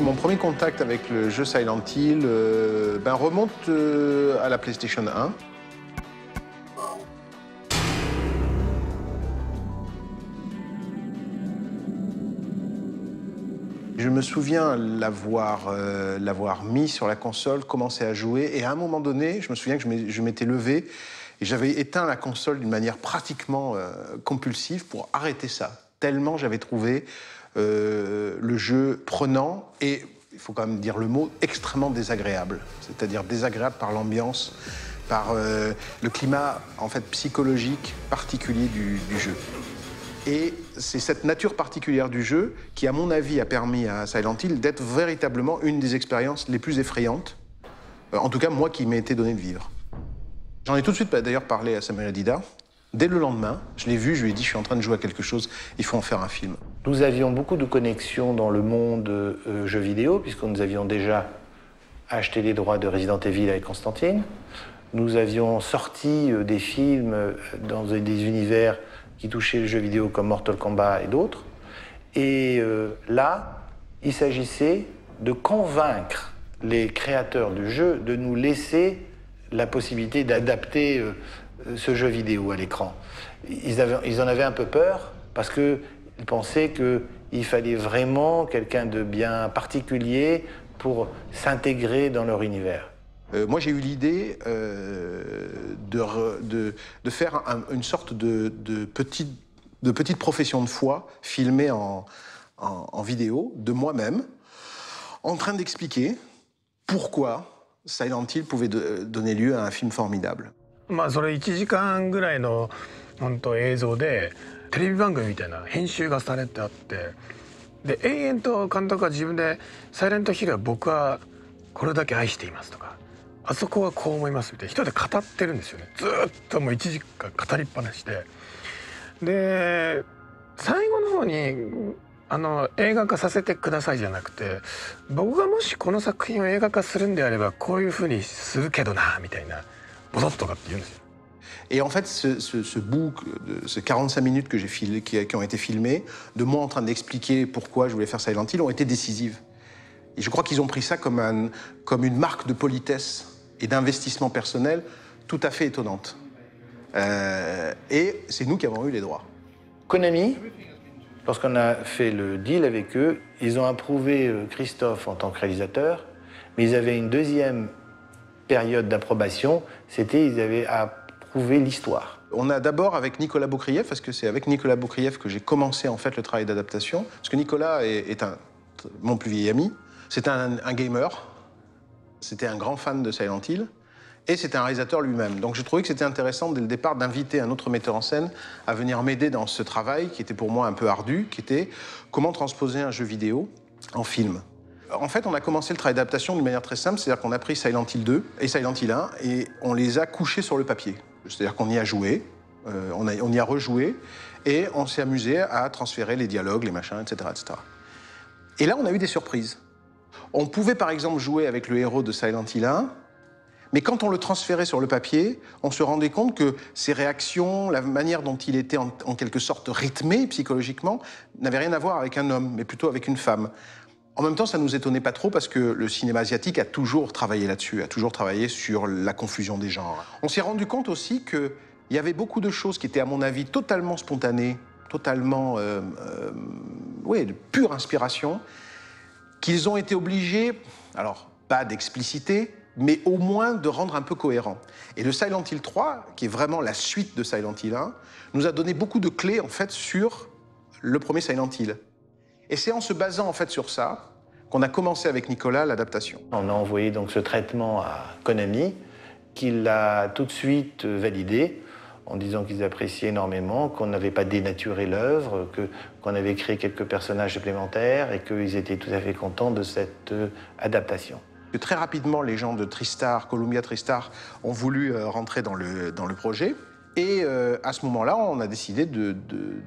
Mon premier contact avec le jeu Silent Hill remonte à la PlayStation 1. Je me souviens l'avoir mis sur la console, commencer à jouer, et à un moment donné, je me souviens que je m'étais levé et j'avais éteint la console d'une manière pratiquement compulsive pour arrêter ça. Tellement j'avais trouvé le jeu prenant et, il faut quand même dire le mot, extrêmement désagréable. C'est-à-dire désagréable par l'ambiance, par le climat en fait psychologique particulier du jeu. Et c'est cette nature particulière du jeu qui, à mon avis, a permis à Silent Hill d'être véritablement une des expériences les plus effrayantes, en tout cas moi qui m'ai été donné de vivre. J'en ai tout de suite d'ailleurs parlé à Samuel Hadida. Dès le lendemain, je l'ai vu, je lui ai dit je suis en train de jouer à quelque chose, il faut en faire un film. Nous avions beaucoup de connexions dans le monde jeux vidéo, puisque nous avions déjà acheté les droits de Resident Evil avec Constantine. Nous avions sorti des films dans des univers qui touchaient le jeu vidéo comme Mortal Kombat et d'autres. Et là, il s'agissait de convaincre les créateurs du jeu de nous laisser la possibilité d'adapter ce jeu vidéo à l'écran. Ils en avaient un peu peur parce qu'ils pensaient qu'il fallait vraiment quelqu'un de bien particulier pour s'intégrer dans leur univers. Moi, j'ai eu l'idée de faire une sorte de petite profession de foi filmée en vidéo de moi-même, en train d'expliquer pourquoi Silent Hill pouvait donner lieu à un film formidable. それ1時間ぐらいの映像でテレビ番組みたいな編集がされてあって、で延々と監督が自分で「サイレントヒルは僕はこれだけ愛しています」とか「あそこはこう思います」みたいな一人で語ってるんですよね。ずっともう1時間語りっぱなしで、で最後の方に映画化させてくださいじゃなくて、僕がもしこの作品を映画化するんであればこういうふうにするけどなみたいな。Et en fait, ce bout, ces 45 minutes qui ont été filmées, de moi en train d'expliquer pourquoi je voulais faire Silent Hill, ont été décisives. Et je crois qu'ils ont pris ça comme une marque de politesse et d'investissement personnel tout à fait étonnante. Et c'est nous qui avons eu les droits. Konami, lorsqu'on a fait le deal avec eux, ils ont approuvé Christophe en tant que réalisateur, mais ils avaient une deuxième période d'approbation, c'était ils avaient approuvé l'histoire. On a d'abord avec Nicolas Boukrieff, parce que c'est avec Nicolas Boukrieff que j'ai commencé en fait le travail d'adaptation, parce que Nicolas est mon plus vieil ami, c'était un gamer, c'était un grand fan de Silent Hill, et c'était un réalisateur lui-même. Donc j'ai trouvé que c'était intéressant dès le départ d'inviter un autre metteur en scène à venir m'aider dans ce travail qui était pour moi un peu ardu, qui était comment transposer un jeu vidéo en film. En fait, on a commencé le travail d'adaptation d'une manière très simple, c'est-à-dire qu'on a pris Silent Hill 2 et Silent Hill 1 et on les a couchés sur le papier. C'est-à-dire qu'on y a joué, on y a rejoué et on s'est amusé à transférer les dialogues, les machins, etc., etc. Et là, on a eu des surprises. On pouvait par exemple jouer avec le héros de Silent Hill 1, mais quand on le transférait sur le papier, on se rendait compte que ses réactions, la manière dont il était en quelque sorte rythmé psychologiquement, n'avait rien à voir avec un homme, mais plutôt avec une femme. En même temps, ça ne nous étonnait pas trop parce que le cinéma asiatique a toujours travaillé là-dessus, a toujours travaillé sur la confusion des genres. On s'est rendu compte aussi qu'il y avait beaucoup de choses qui étaient, à mon avis, totalement spontanées, totalement, de pure inspiration, qu'ils ont été obligés, alors pas d'expliciter, mais au moins de rendre un peu cohérent. Et le Silent Hill 3, qui est vraiment la suite de Silent Hill 1, nous a donné beaucoup de clés, en fait, sur le premier Silent Hill. Et c'est en se basant en fait sur ça qu'on a commencé avec Nicolas l'adaptation. On a envoyé donc ce traitement à Konami, qui l'a tout de suite validé, en disant qu'ils appréciaient énormément, qu'on n'avait pas dénaturé l'œuvre, qu'on avait créé quelques personnages supplémentaires et qu'ils étaient tout à fait contents de cette adaptation. Très rapidement, les gens de TriStar, Columbia TriStar, ont voulu rentrer dans le projet. Et à ce moment-là, on a décidé de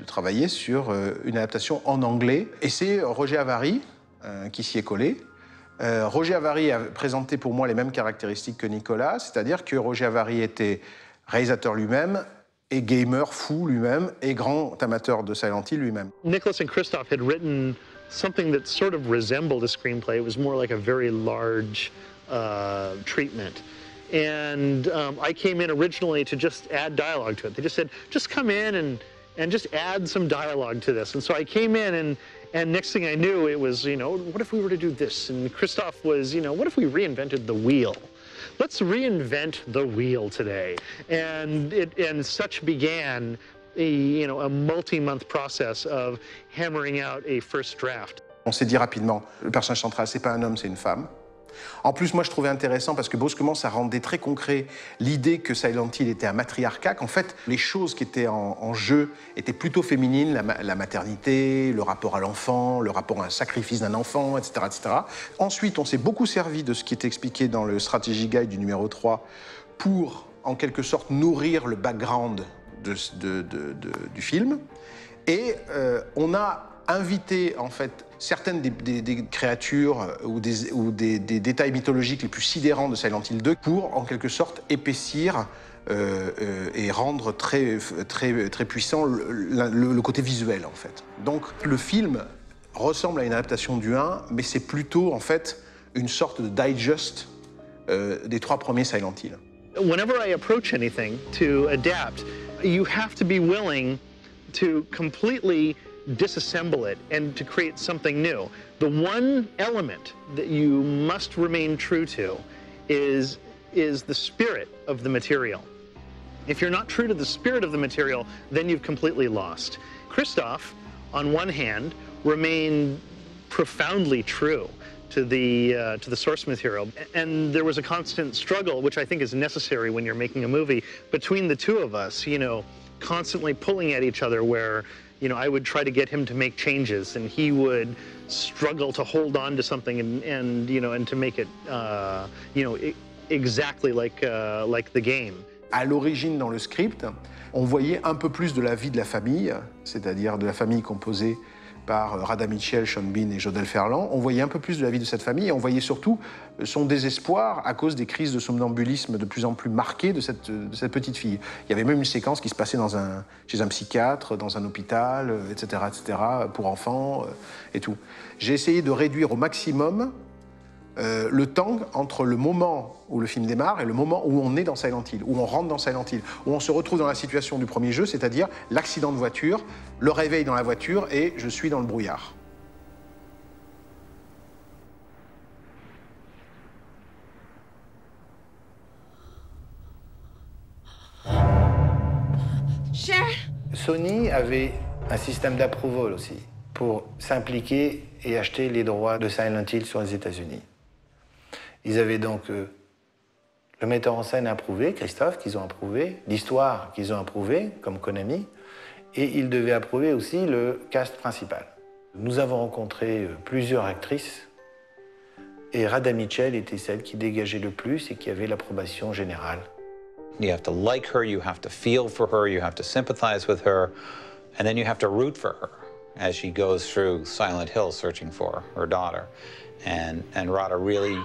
travailler sur une adaptation en anglais. Et c'est Roger Avary qui s'y est collé. Roger Avary a présenté pour moi les mêmes caractéristiques que Nicolas, c'est-à-dire que Roger Avary était réalisateur lui-même et gamer fou lui-même et grand amateur de Silent Hill lui-même. Nicholas and Christoph had written something that sort of resembled a screenplay. It was more like a very large treatment. And I came in originally to just add dialogue to it. They just said, just come in and just add some dialogue to this. And so I came in and next thing I knew, it was, you know, what if we were to do this? And Christoph was, you know, what if we reinvented the wheel? Let's reinvent the wheel today. And such began a multi-month process of hammering out a first draft. On s'est dit rapidement, le personnage central, c'est pas un homme, c'est une femme. En plus, moi, je trouvais intéressant parce que brusquement, ça rendait très concret l'idée que Silent Hill était un matriarcat, qu'en fait, les choses qui étaient en jeu étaient plutôt féminines, la maternité, le rapport à l'enfant, le rapport à un sacrifice d'un enfant, etc., etc. Ensuite, on s'est beaucoup servi de ce qui était expliqué dans le Strategy Guide du numéro 3 pour, en quelque sorte, nourrir le background du film. Et on a invité, en fait, certaines des créatures ou des détails mythologiques les plus sidérants de Silent Hill 2 pour, en quelque sorte, épaissir et rendre très puissant le côté visuel, en fait. Donc, le film ressemble à une adaptation du 1, mais c'est plutôt, en fait, une sorte de digest des 3 premiers Silent Hill. Whenever I approach anything to adapt, you have to be willing to completely disassemble it and to create something new. The one element that you must remain true to is the spirit of the material. If you're not true to the spirit of the material, then you've completely lost. Christoph, on one hand, remained profoundly true to the source material. And there was a constant struggle, which I think is necessary when you're making a movie, between the two of us, you know, constantly pulling at each other where, you know, I would try to get him to make changes and he would struggle to hold on to something and to make it, exactly like the game. À l'origine, dans le script, on voyait un peu plus de la vie de la famille, c'est-à-dire de la famille composée par Radha Mitchell, Sean Bean et Jodelle Ferland. On voyait un peu plus de la vie de cette famille et on voyait surtout son désespoir à cause des crises de somnambulisme de plus en plus marquées de cette petite fille. Il y avait même une séquence qui se passait chez un psychiatre, dans un hôpital, etc., pour enfants et tout. J'ai essayé de réduire au maximum le temps entre le moment où le film démarre et le moment où on est dans Silent Hill, où on rentre dans Silent Hill, où on se retrouve dans la situation du premier jeu, c'est-à-dire l'accident de voiture, le réveil dans la voiture et je suis dans le brouillard. Sony avait un système d'approval aussi pour s'impliquer et acheter les droits de Silent Hill sur les États-Unis. Ils avaient donc le metteur en scène approuvé, Christophe, qu'ils ont approuvé, l'histoire qu'ils ont approuvée, comme Konami, et ils devaient approuver aussi le cast principal. Nous avons rencontré plusieurs actrices, et Radha Mitchell était celle qui dégageait le plus et qui avait l'approbation générale. You have to like her, you have to feel for her, you have to sympathize with her, and then you have to root for her as she goes through Silent Hill searching for her daughter. And Radha really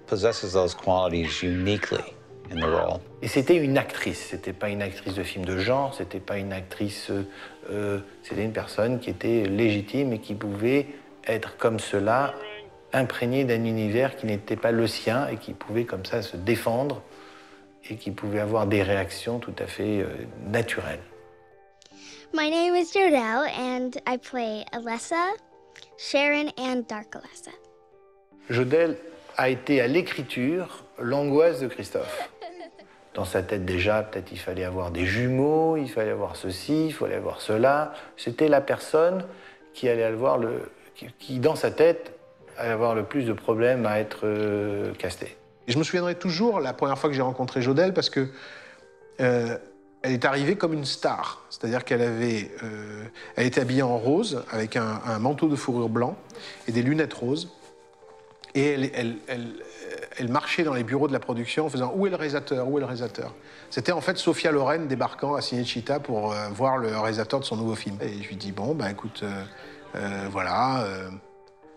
possesses those qualities uniquely in the role. Et c'était une actrice, c'était pas une actrice de film de genre, c'était pas une actrice, c'était une personne qui était légitime et qui pouvait être comme cela, imprégnée d'un univers qui n'était pas le sien et qui pouvait comme ça se défendre et qui pouvait avoir des réactions tout à fait naturelles. My name is Jodelle and I play Alessa, Sharon and Dark Alessa. Jodelle a été à l'écriture l'angoisse de Christophe. Dans sa tête déjà, peut-être il fallait avoir des jumeaux, il fallait avoir ceci, il fallait avoir cela. C'était la personne qui allait avoir qui dans sa tête allait avoir le plus de problèmes à être castée. Et je me souviendrai toujours la première fois que j'ai rencontré Jodelle parce que elle est arrivée comme une star, c'est-à-dire qu'elle elle était habillée en rose avec un manteau de fourrure blanc et des lunettes roses. Et elle marchait dans les bureaux de la production en faisant « Où est le réalisateur ? Où est le réalisateur ?» C'était en fait Sophia Loren débarquant à Cinecittà pour voir le réalisateur de son nouveau film. Et je lui dis « Bon, bah écoute, voilà,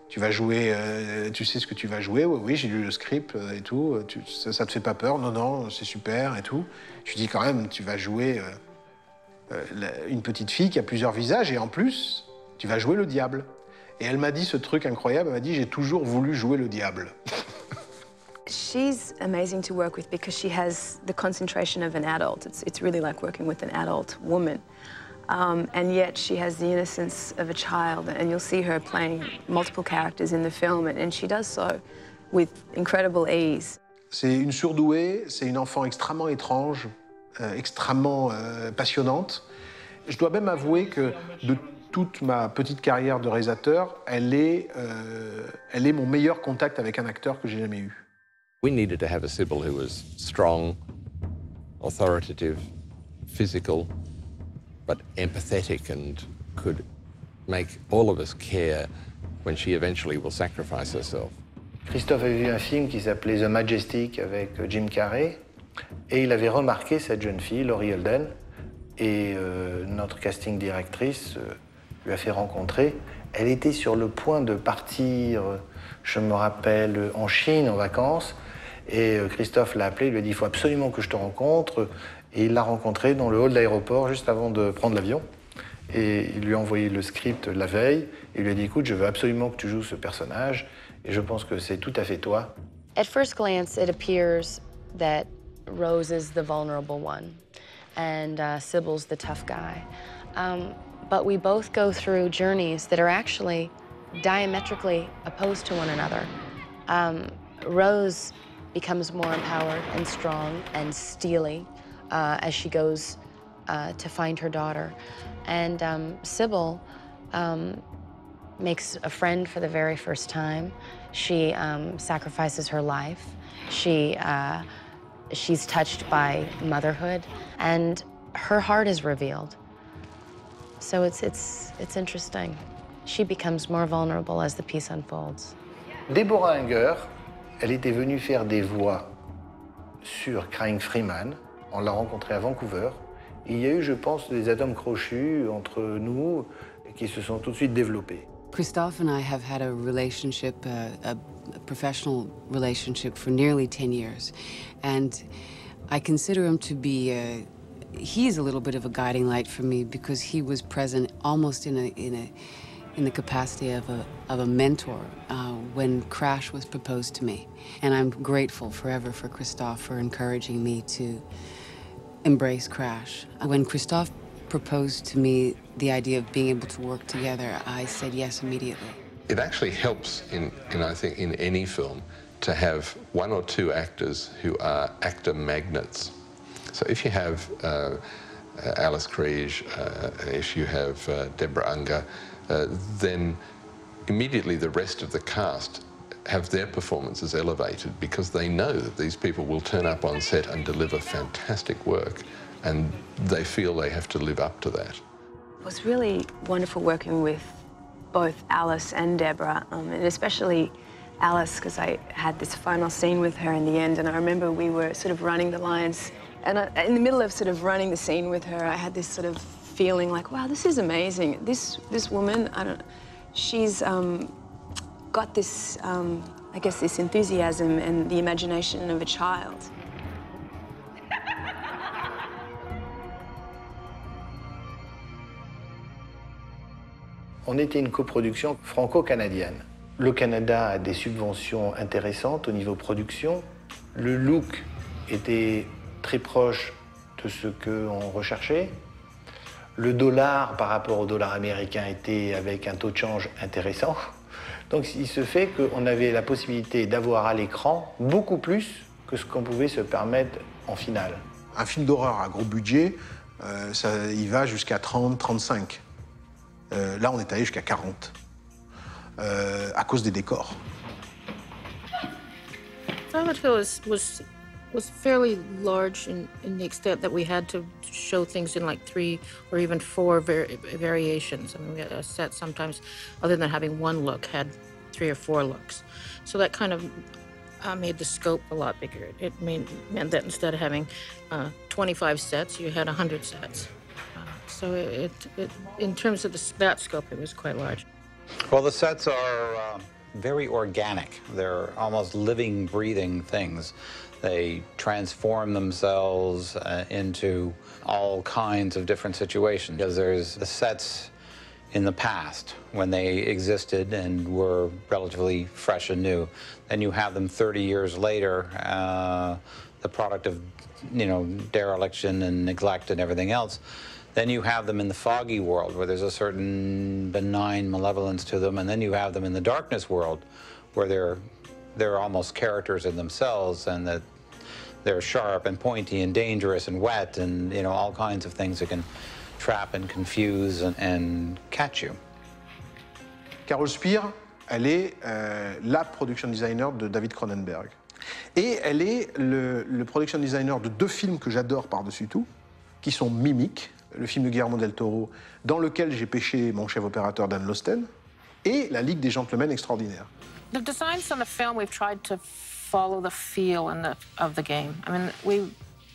tu vas jouer, tu sais ce que tu vas jouer ? Oui, j'ai lu le script et tout. Ça te fait pas peur ? Non, c'est super et tout. » Je lui dis « Quand même, tu vas jouer une petite fille qui a plusieurs visages et en plus, tu vas jouer le diable. » Et elle m'a dit ce truc incroyable, elle m'a dit « j'ai toujours voulu jouer le diable ». She's amazing to work with because she has the concentration of an adult. It's really like working with an adult woman. And yet she has the innocence of a child, and you'll see her playing multiple characters in the film, and she does so with incredible ease. C'est une surdouée, c'est une enfant extrêmement étrange, extrêmement passionnante. Je dois même avouer que de toute ma petite carrière de réalisateur, elle est mon meilleur contact avec un acteur que j'ai jamais eu. We needed to have a Sybil who was strong, authoritative, physical, but empathetic and could make all of us care when she eventually will sacrifice herself. Christophe avait vu un film qui s'appelait The Majestic avec Jim Carrey, et il avait remarqué cette jeune fille, Laurie Holden, et notre casting directrice lui a fait rencontrer. Elle était sur le point de partir, je me rappelle, en Chine en vacances, et Christophe l'a appelé, il lui a dit « il faut absolument que je te rencontre ». Et il l'a rencontrée dans le hall d'aéroport juste avant de prendre l'avion. Et il lui a envoyé le script la veille, et il lui a dit « écoute, je veux absolument que tu joues ce personnage, et je pense que c'est tout à fait toi ». At first glance, it appears that Rose is the vulnerable one, and Sybil's the tough guy. But we both go through journeys that are actually diametrically opposed to one another. Rose becomes more empowered and strong and steely as she goes to find her daughter. And Sybil makes a friend for the very first time. She sacrifices her life. She's touched by motherhood, and her heart is revealed. So it's interesting. She becomes more vulnerable as the piece unfolds. Deborah Unger, elle était venue faire des voix sur Crying Freeman. On l'a rencontrée à Vancouver. Il y a eu, je pense, des atomes crochus entre nous qui se sont tout de suite développés. Christophe and I have had a relationship, a professional relationship for nearly 10 years. And I consider him to be, he's a little bit of a guiding light for me because he was present almost in the capacity of a mentor when Crash was proposed to me. And I'm grateful forever for Christophe for encouraging me to embrace Crash. When Christophe proposed to me the idea of being able to work together, I said yes immediately. It actually helps I think, in any film to have one or two actors who are actor magnets. So if you have Alice Krige, if you have Deborah Unger, then immediately the rest of the cast have their performances elevated because they know that these people will turn up on set and deliver fantastic work, and they feel they have to live up to that. It was really wonderful working with both Alice and Deborah, and especially Alice, because I had this final scene with her in the end, and I remember we were sort of running the lines, and in the middle of sort of running the scene with her, I had this sort of feeling like, wow, this is amazing. This woman, she's got this, I guess, this enthusiasm and the imagination of a child. On était une coproduction franco-canadienne. Le Canada a des subventions intéressantes au niveau production. Le look était très proche de ce qu'on recherchait. Le dollar par rapport au dollar américain était avec un taux de change intéressant. Donc il se fait qu'on avait la possibilité d'avoir à l'écran beaucoup plus que ce qu'on pouvait se permettre en finale. Un film d'horreur à gros budget, il va jusqu'à 30, 35. Là, on est allé jusqu'à 40, à cause des décors. Silent Hill was fairly large in the extent that we had to show things in like 3 or even 4 variations. I mean, we had a set sometimes, other than having one look, had 3 or 4 looks. So that kind of made the scope a lot bigger. It meant that instead of having 25 sets, you had 100 sets. So in terms of that scope, it was quite large. Well, the sets are very organic. They're almost living, breathing things. They transform themselves into all kinds of different situations. Because there's the sets in the past when they existed and were relatively fresh and new. Then you have them 30 years later, the product of, you know, dereliction and neglect and everything else. Then you have them in the foggy world where there's a certain benign malevolence to them, and then you have them in the darkness world where they're almost characters in themselves, and that they're sharp and pointy and dangerous and wet and, you know, all kinds of things that can trap and confuse and catch you. Carol Spear, elle est la production designer de David Cronenberg. Et elle est le production designer de 2 films que j'adore par-dessus tout, qui sont Mimic, le film de Guillermo del Toro, dans lequel j'ai pêché mon chef opérateur Dan Losten, et La Ligue des Gentlemen Extraordinaires. The designs on the film, we've tried to follow the feel of the game. I mean, we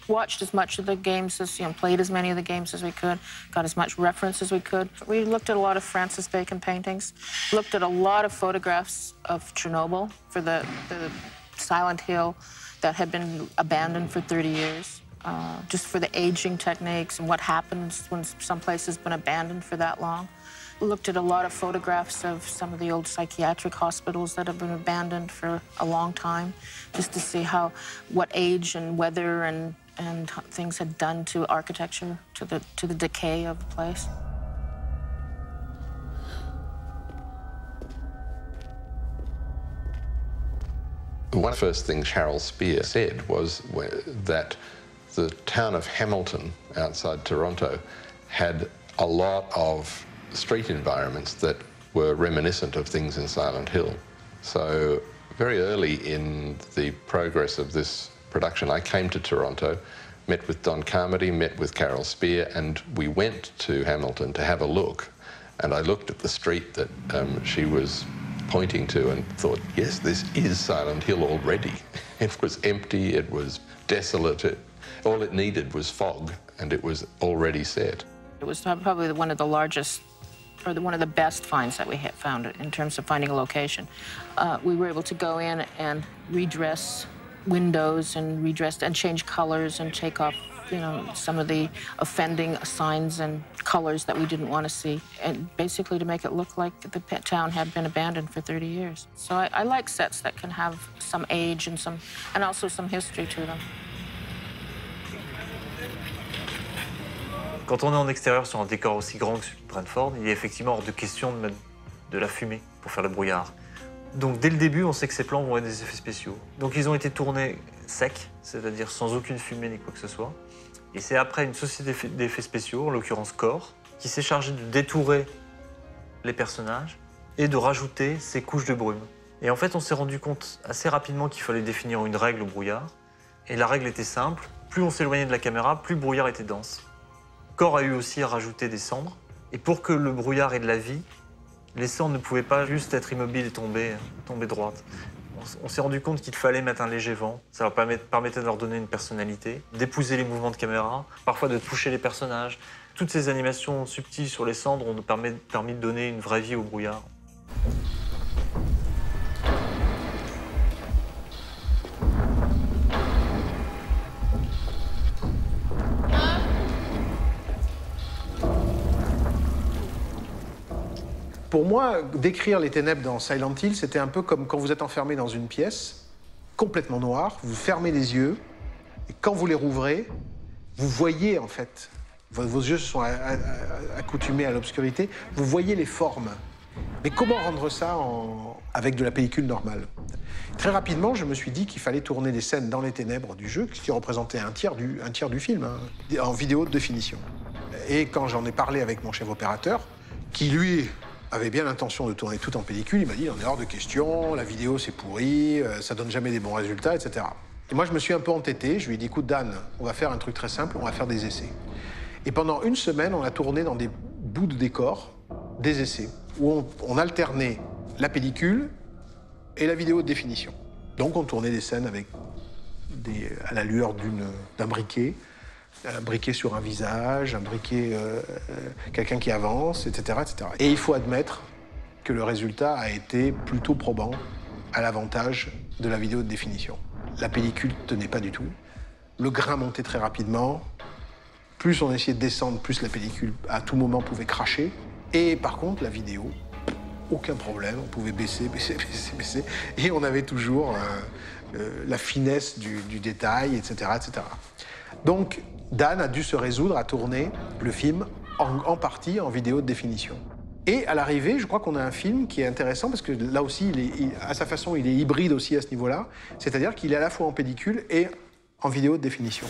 watched as much of the games as, you know, played as many of the games as we could, got as much reference as we could. We looked at a lot of Francis Bacon paintings, looked at a lot of photographs of Chernobyl for the Silent Hill that had been abandoned for 30 years, just for the aging techniques and what happens when some place has been abandoned for that long. Looked at a lot of photographs of some of the old psychiatric hospitals that have been abandoned for a long time, just to see what age and weather and things had done to architecture, to the decay of the place. One of the first things Cheryl Spear said was that the town of Hamilton outside Toronto had a lot of street environments that were reminiscent of things in Silent Hill. So very early in the progress of this production, I came to Toronto, met with Don Carmody, met with Carol Spear, and we went to Hamilton to have a look. And I looked at the street that she was pointing to and thought, yes, this is Silent Hill already. It was empty, it was desolate, all it needed was fog, and it was already set. It was probably one of the largest, or one of the best finds that we had found in terms of finding a location. We were able to go in and redress windows and change colors and take off, you know, some of the offending signs and colors that we didn't want to see, and basically to make it look like the town had been abandoned for 30 years. So I like sets that can have some age and also some history to them. Quand on est en extérieur sur un décor aussi grand que celui de Brentford, il est effectivement hors de question de mettre de la fumée pour faire le brouillard. Donc dès le début, on sait que ces plans vont être des effets spéciaux. Donc ils ont été tournés secs, c'est-à-dire sans aucune fumée ni quoi que ce soit. Et c'est après une société d'effets spéciaux, en l'occurrence Core, qui s'est chargée de détourer les personnages et de rajouter ces couches de brume. Et en fait, on s'est rendu compte assez rapidement qu'il fallait définir une règle au brouillard. Et la règle était simple, plus on s'éloignait de la caméra, plus le brouillard était dense. Core a eu aussi à rajouter des cendres. Et pour que le brouillard ait de la vie, les cendres ne pouvaient pas juste être immobiles et tomber droites. On s'est rendu compte qu'il fallait mettre un léger vent. Ça leur permettait de leur donner une personnalité, d'épouser les mouvements de caméra, parfois de toucher les personnages. Toutes ces animations subtiles sur les cendres ont permis de donner une vraie vie au brouillard. Pour moi, décrire les ténèbres dans Silent Hill, c'était un peu comme quand vous êtes enfermé dans une pièce, complètement noire, vous fermez les yeux, et quand vous les rouvrez, vous voyez en fait, vos yeux se sont accoutumés à l'obscurité, vous voyez les formes. Mais comment rendre ça avec de la pellicule normale? Très rapidement, je me suis dit qu'il fallait tourner des scènes dans les ténèbres du jeu, qui représentaient un tiers du film, hein, en vidéo de définition. Et quand j'en ai parlé avec mon chef opérateur, qui lui avait bien l'intention de tourner tout en pellicule, il m'a dit il en est hors de question, la vidéo c'est pourri, ça donne jamais des bons résultats, etc. Et moi je me suis un peu entêté, je lui ai dit écoute Dan, on va faire un truc très simple, on va faire des essais. Et pendant une semaine, on a tourné dans des bouts de décor, des essais, où on alternait la pellicule et la vidéo de définition. Donc on tournait des scènes avec à la lueur d'un briquet, un briquet sur un visage, un briquet, quelqu'un qui avance, etc., etc. Et il faut admettre que le résultat a été plutôt probant à l'avantage de la vidéo de définition. La pellicule ne tenait pas du tout. Le grain montait très rapidement. Plus on essayait de descendre, plus la pellicule, à tout moment, pouvait cracher. Et par contre, la vidéo, aucun problème, on pouvait baisser, et on avait toujours la finesse du détail, etc., etc. Donc, Dan a dû se résoudre à tourner le film en partie en vidéo de définition. Et à l'arrivée, je crois qu'on a un film qui est intéressant parce que là aussi, à sa façon, il est hybride aussi à ce niveau-là. C'est-à-dire qu'il est à la fois en pellicule et en vidéo de définition.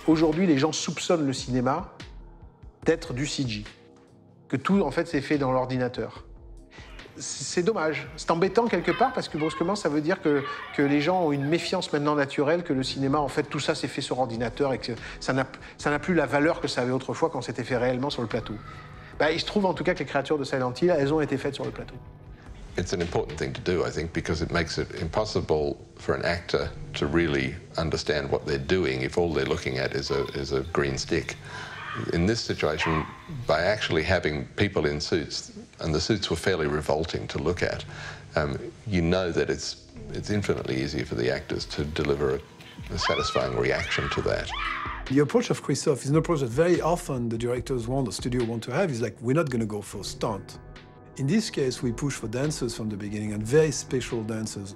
Aujourd'hui, les gens soupçonnent le cinéma d'être du CG, que tout, en fait, c'est fait dans l'ordinateur. C'est dommage. C'est embêtant quelque part parce que brusquement, ça veut dire que les gens ont une méfiance maintenant naturelle que le cinéma, en fait, tout ça c'est fait sur ordinateur et que ça n'a plus la valeur que ça avait autrefois quand c'était fait réellement sur le plateau. Ben, il se trouve en tout cas que les créatures de Silent Hill, elles ont été faites sur le plateau. It's an important thing to do, I think, because it makes it impossible for an actor to really understand what they're doing if all they're looking at is a green stick. In this situation, by actually having people in suits, and the suits were fairly revolting to look at, you know that it's infinitely easier for the actors to deliver a satisfying reaction to that. The approach of Christophe is an approach that very often the directors want, the studio want to have, is like, we're not going to go for stunt. In this case, we push for dancers from the beginning, and very special dancers.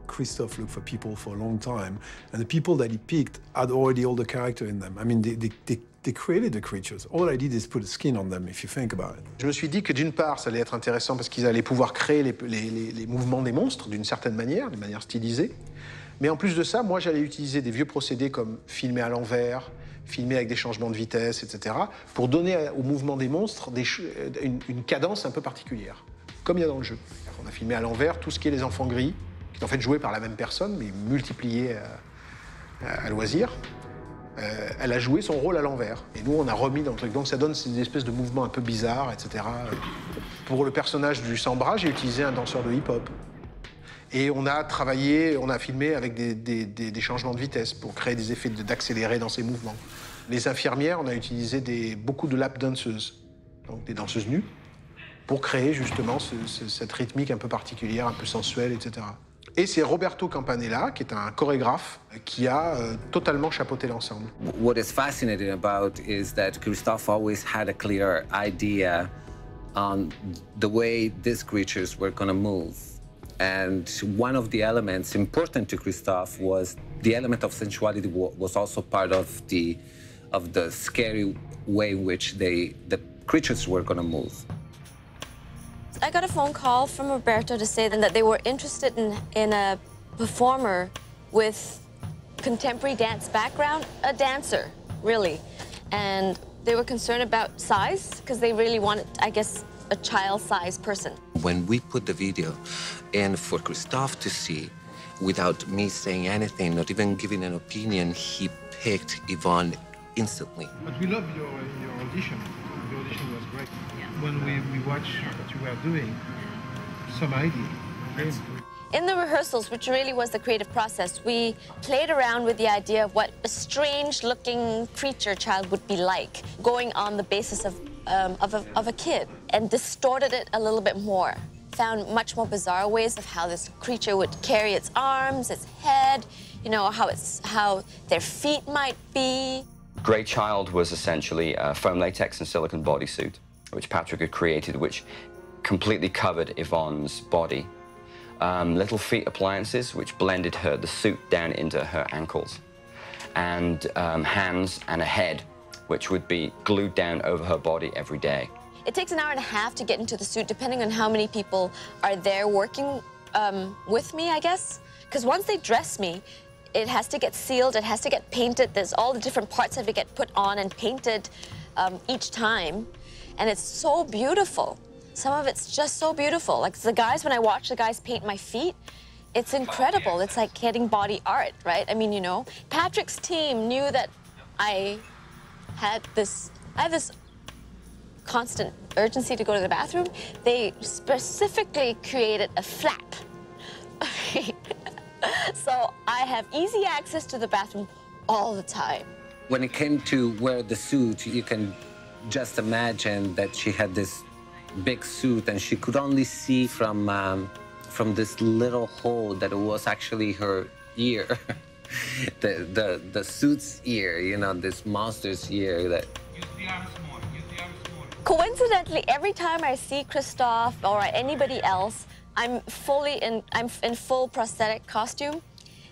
Christophe looked for people for a long time, and the people that he picked had already all the character in them. I mean, they created the creatures. All I did is put a skin on them, if you think about it. Je me suis dit que d'une part, ça allait être intéressant parce qu'ils allaient pouvoir créer les mouvements des monstres d'une certaine manière, de manière stylisée. Mais en plus de ça, moi, j'allais utiliser des vieux procédés comme filmer à l'envers, filmer avec des changements de vitesse, etc., pour donner au mouvement des monstres une cadence un peu particulière, comme il y a dans le jeu. On a filmé à l'envers tout ce qui est les enfants gris, qui est en fait joué par la même personne, mais multiplié à loisir. Elle a joué son rôle à l'envers. Et nous, on a remis dans le truc. Donc ça donne ces espèces de mouvements un peu bizarres, etc. Pour le personnage du sans-bras, j'ai utilisé un danseur de hip-hop. Et on a travaillé, on a filmé avec des changements de vitesse pour créer des effets d'accéléré dans ces mouvements. Les infirmières, on a utilisé beaucoup de lap danseuses, donc des danseuses nues, pour créer justement cette rythmique un peu particulière, un peu sensuelle, etc. Et c'est Roberto Campanella, qui est un chorégraphe, qui a totalement chapeauté l'ensemble. What is fascinating about is that Christophe always had a clear idea on the way these creatures were going to move. And one of the elements important to Christophe was the element of sensuality was also part of the scary way in which the creatures were going to move. I got a phone call from Roberto to say that they were interested in a performer with contemporary dance background, a dancer, really. And they were concerned about size, because they really wanted, I guess, a child-sized person. When we put the video in for Christophe to see, without me saying anything, not even giving an opinion, he picked Yvonne instantly. But we love your audition. The audition was great. Yeah. When we watched what you were doing, some idea. In the rehearsals, which really was the creative process, we played around with the idea of what a strange-looking creature child would be like, going on the basis of a kid, and distorted it a little bit more. Found much more bizarre ways of how this creature would carry its arms, its head, you know, how their feet might be. Grey Child was essentially a foam latex and silicone bodysuit, which Patrick had created, which completely covered Yvonne's body. Little feet appliances, which blended the suit down into her ankles. And hands and a head, which would be glued down over her body every day. It takes an hour and a half to get into the suit, depending on how many people are there working with me, I guess. Because once they dress me, it has to get sealed, it has to get painted. There's all the different parts that get put on and painted each time. And it's so beautiful. Some of it's just so beautiful. Like the guys, when I watch the guys paint my feet, it's incredible. It's like getting body art, right? I mean, you know, Patrick's team knew that I had this constant urgency to go to the bathroom. They specifically created a flap. So I have easy access to the bathroom all the time. When it came to wear the suit, you can just imagine that she had this big suit and she could only see from this little hole that it was actually her ear. the suit's ear, you know, this monster's ear that. Coincidentally, every time I see Christophe or anybody else, I'm in full prosthetic costume.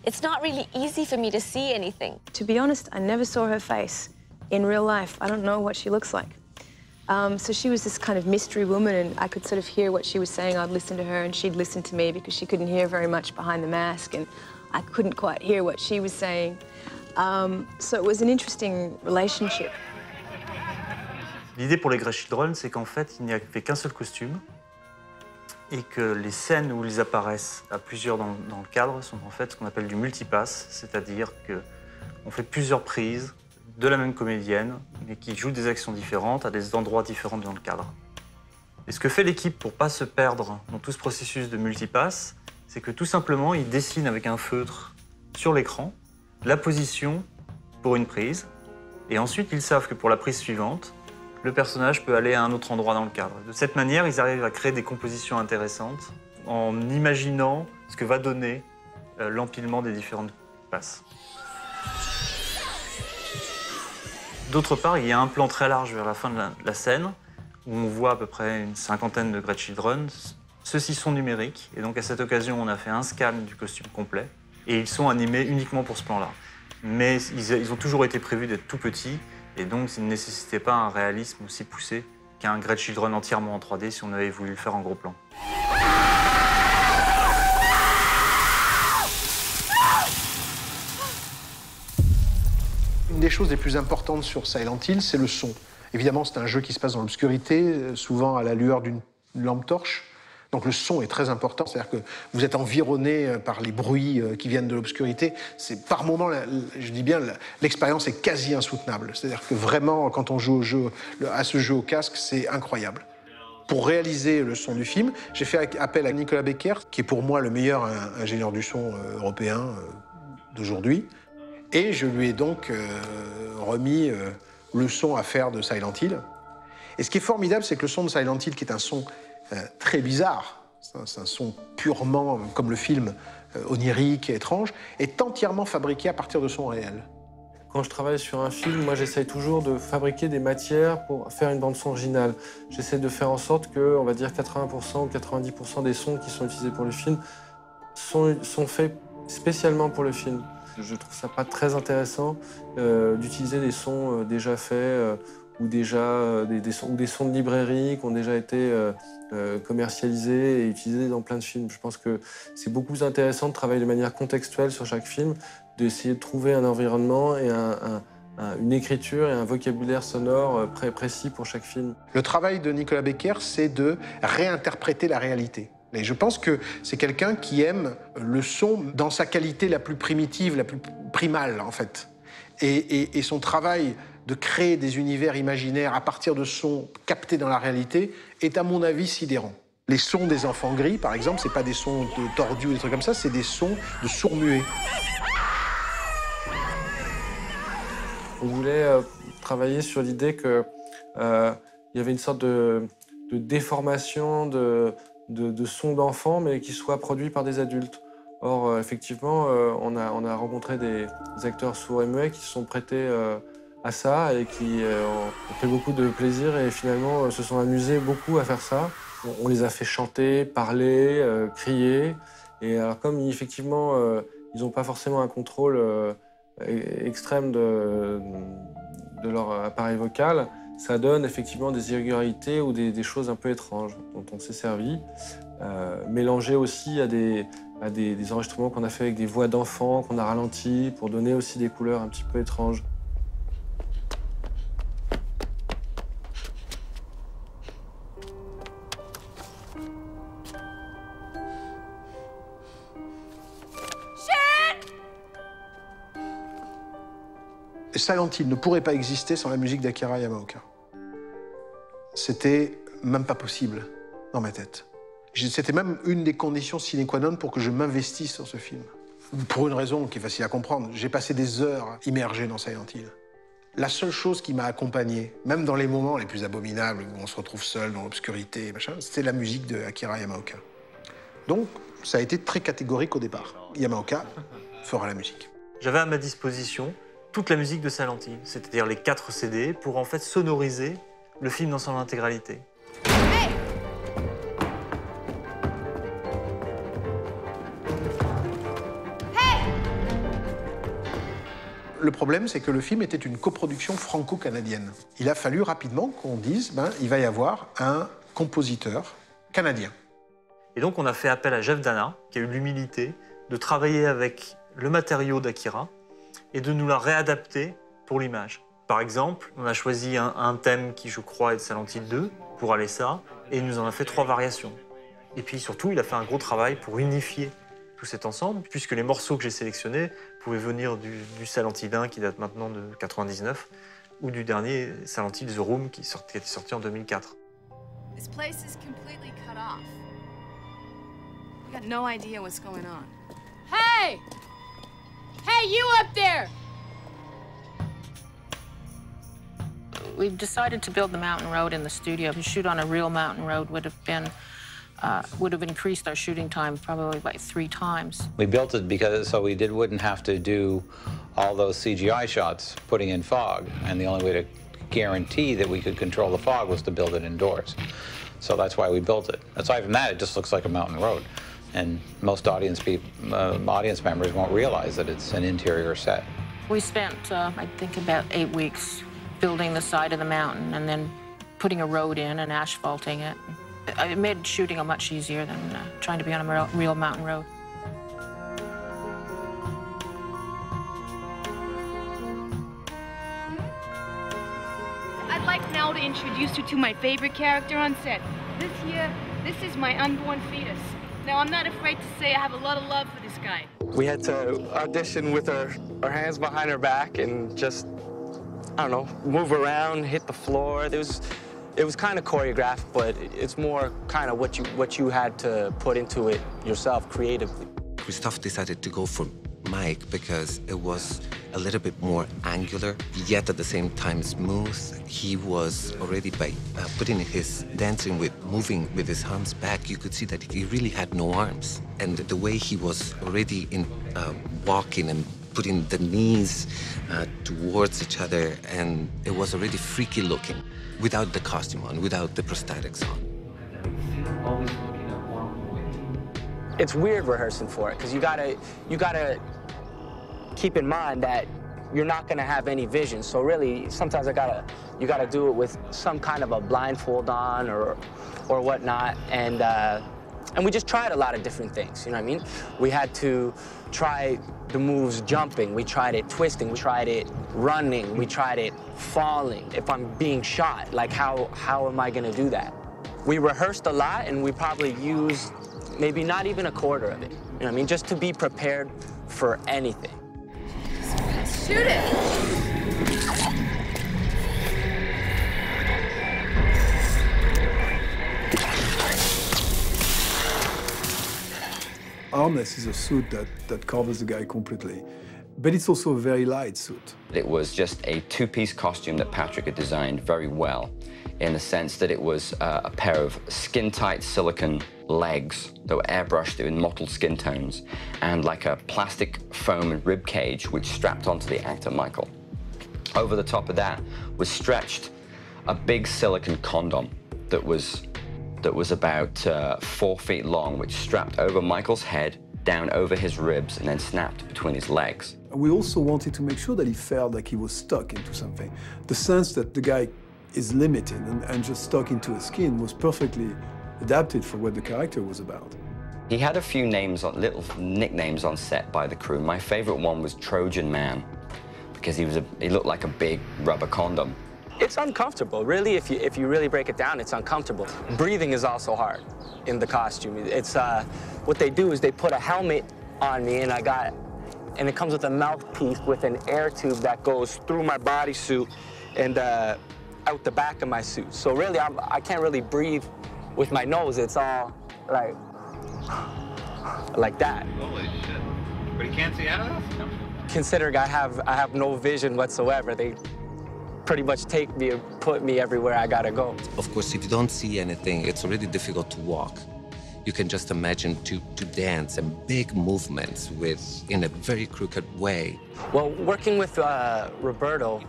It's not really easy for me to see anything. To be honest, I never saw her face in real life. I don't know what she looks like. So she was this kind of mystery woman, and I could sort of hear what she was saying. I'd listen to her, and she'd listen to me because she couldn't hear very much behind the mask, and I couldn't quite hear what she was saying. So it was an interesting relationship. L'idée pour les Grey Children, c'est qu'en fait, il n'y avait qu'un seul costume et que les scènes où ils apparaissent à plusieurs dans le cadre sont en fait ce qu'on appelle du multipass, c'est-à-dire qu'on fait plusieurs prises de la même comédienne, mais qui joue des actions différentes à des endroits différents dans le cadre. Et ce que fait l'équipe pour ne pas se perdre dans tout ce processus de multipass, c'est que tout simplement, ils dessinent avec un feutre sur l'écran la position pour une prise, et ensuite ils savent que pour la prise suivante, le personnage peut aller à un autre endroit dans le cadre. De cette manière, ils arrivent à créer des compositions intéressantes en imaginant ce que va donner l'empilement des différentes passes. D'autre part, il y a un plan très large vers la fin de la scène où on voit à peu près une cinquantaine de Grey Children. Ceux-ci sont numériques et donc à cette occasion, on a fait un scan du costume complet et ils sont animés uniquement pour ce plan-là. Mais ils ont toujours été prévus d'être tout petits et donc ils ne nécessitaient pas un réalisme aussi poussé qu'un Grey Children entièrement en 3D si on avait voulu le faire en gros plan. Une des choses les plus importantes sur Silent Hill, c'est le son. Évidemment, c'est un jeu qui se passe dans l'obscurité, souvent à la lueur d'une lampe torche. Donc le son est très important, c'est-à-dire que vous êtes environné par les bruits qui viennent de l'obscurité. C'est par moments, je dis bien, l'expérience est quasi insoutenable. C'est-à-dire que vraiment, quand on joue à ce jeu au casque, c'est incroyable. Pour réaliser le son du film, j'ai fait appel à Nicolas Becker, qui est pour moi le meilleur ingénieur du son européen d'aujourd'hui. Et je lui ai donc remis le son à faire de Silent Hill. Et ce qui est formidable, c'est que le son de Silent Hill, qui est un son très bizarre, c'est un son purement, comme le film, onirique et étrange, est entièrement fabriqué à partir de sons réels. Quand je travaille sur un film, moi j'essaye toujours de fabriquer des matières pour faire une bande-son originale. J'essaie de faire en sorte que, on va dire, 80% ou 90% des sons qui sont utilisés pour le film sont faits spécialement pour le film. Je trouve ça pas très intéressant d'utiliser des sons déjà faits ou déjà des sons de librairie qui ont déjà été commercialisés et utilisés dans plein de films. Je pense que c'est beaucoup plus intéressant de travailler de manière contextuelle sur chaque film, d'essayer de trouver un environnement et une écriture et un vocabulaire sonore précis pour chaque film. Le travail de Nicolas Becker, c'est de réinterpréter la réalité. Et je pense que c'est quelqu'un qui aime le son dans sa qualité la plus primitive, la plus primale, en fait. Et son travail de créer des univers imaginaires à partir de sons captés dans la réalité est, à mon avis, sidérant. Les sons des enfants gris, par exemple, c'est pas des sons de tordus ou des trucs comme ça, c'est des sons de sourds-muets. On voulait travailler sur l'idée qu'il y avait une sorte de déformation de sons d'enfants, mais qui soient produits par des adultes. Or, effectivement, on a rencontré des acteurs sourds et muets qui se sont prêtés à ça et qui ont pris beaucoup de plaisir et finalement se sont amusés beaucoup à faire ça. On les a fait chanter, parler, crier. Et alors, comme effectivement, ils n'ont pas forcément un contrôle extrême de leur appareil vocal, ça donne effectivement des irrégularités ou des choses un peu étranges dont on s'est servi, mélangées aussi à des enregistrements qu'on a fait avec des voix d'enfants, qu'on a ralentis pour donner aussi des couleurs un petit peu étranges. Silent Hill ne pourrait pas exister sans la musique d'Akira Yamaoka. C'était même pas possible dans ma tête. C'était même une des conditions sine qua non pour que je m'investisse sur ce film. Pour une raison qui est facile à comprendre, j'ai passé des heures immergé dans Silent Hill. La seule chose qui m'a accompagné, même dans les moments les plus abominables où on se retrouve seul dans l'obscurité, c'était la musique de Akira Yamaoka. Donc, ça a été très catégorique au départ. Yamaoka fera la musique. j'avais à ma disposition toute la musique de Silent Hill, c'est-à-dire les 4 CD, pour en fait sonoriser le film dans son intégralité. Le problème, c'est que le film était une coproduction franco-canadienne. Il a fallu rapidement qu'on dise, il va y avoir un compositeur canadien. Et donc on a fait appel à Jeff Dana, qui a eu l'humilité de travailler avec le matériau d'Akira et de nous la réadapter pour l'image. Par exemple, on a choisi un thème qui, je crois, est de Silent Hill 2 pour Alessa, et il nous en a fait 3 variations. Et puis surtout, il a fait un gros travail pour unifier tout cet ensemble, puisque les morceaux que j'ai sélectionnés pouvaient venir du Silent Hill 1 qui date maintenant de 99, ou du dernier Silent Hill The Room qui était sorti en 2004. This place is completely cut off. We got no idea what's going on. Hey! Hey, you up there! We decided to build the mountain road in the studio. To shoot on a real mountain road would have increased our shooting time probably by 3 times. We built it because so we wouldn't have to do all those CGI shots putting in fog, and the only way to guarantee that we could control the fog was to build it indoors. So that's why we built it. Aside from that, it just looks like a mountain road, and most audience members won't realize that it's an interior set. We spent, I think, about 8 weeks building the side of the mountain and then putting a road in and asphalting it. It made shooting much easier than trying to be on a real mountain road. I'd like now to introduce you to my favorite character on set. This is my unborn fetus. Now, I'm not afraid to say I have a lot of love for this guy. We had to audition with our hands behind our back and just, I don't know, move around, hit the floor. It was kind of choreographed, but it's more kind of what you had to put into it yourself creatively. Christophe decided to go for Mike because it was a little bit more angular, yet at the same time smooth. He was already, by putting his dancing with moving with his hands back, you could see that he really had no arms. And the way he was already in walking and putting the knees towards each other, and it was already freaky looking without the costume on, without the prosthetics on. It's weird rehearsing for it because you gotta keep in mind that you're not gonna have any vision. So really, sometimes you gotta do it with some kind of a blindfold on or whatnot, and we just tried a lot of different things. You know what I mean? We had to try the moves jumping, we tried it twisting, we tried it running, we tried it falling. If I'm being shot, like how am I gonna do that? We rehearsed a lot, and we probably used maybe not even a quarter of it. You know what I mean? Just to be prepared for anything. Shoot it! Armless is a suit that covers the guy completely, but it's also a very light suit. It was just a 2-piece costume that Patrick had designed very well, in the sense that it was a pair of skin-tight silicone legs that were airbrushed in mottled skin tones, and like a plastic foam rib cage which strapped onto the actor Michael. Over the top of that was stretched a big silicone condom that was about 4 feet long, which strapped over Michael's head, down over his ribs, and then snapped between his legs. We also wanted to make sure that he felt like he was stuck into something. The sense that the guy is limited and just stuck into his skin was perfectly adapted for what the character was about. He had a few names, little nicknames on set by the crew. My favorite one was Trojan Man, because he looked like a big rubber condom. It's uncomfortable, really. If you really break it down, it's uncomfortable. Breathing is also hard in the costume. It's what they do is they put a helmet on me, and it comes with a mouthpiece with an air tube that goes through my bodysuit and out the back of my suit. So really, I can't really breathe with my nose. It's all like that. Holy shit! But you can't see out of this? No. Considering I have no vision whatsoever, they pretty much take me and put me everywhere I gotta go. Of course, if you don't see anything, it's already difficult to walk. You can just imagine to dance and big movements in a very crooked way. Well, working with Roberto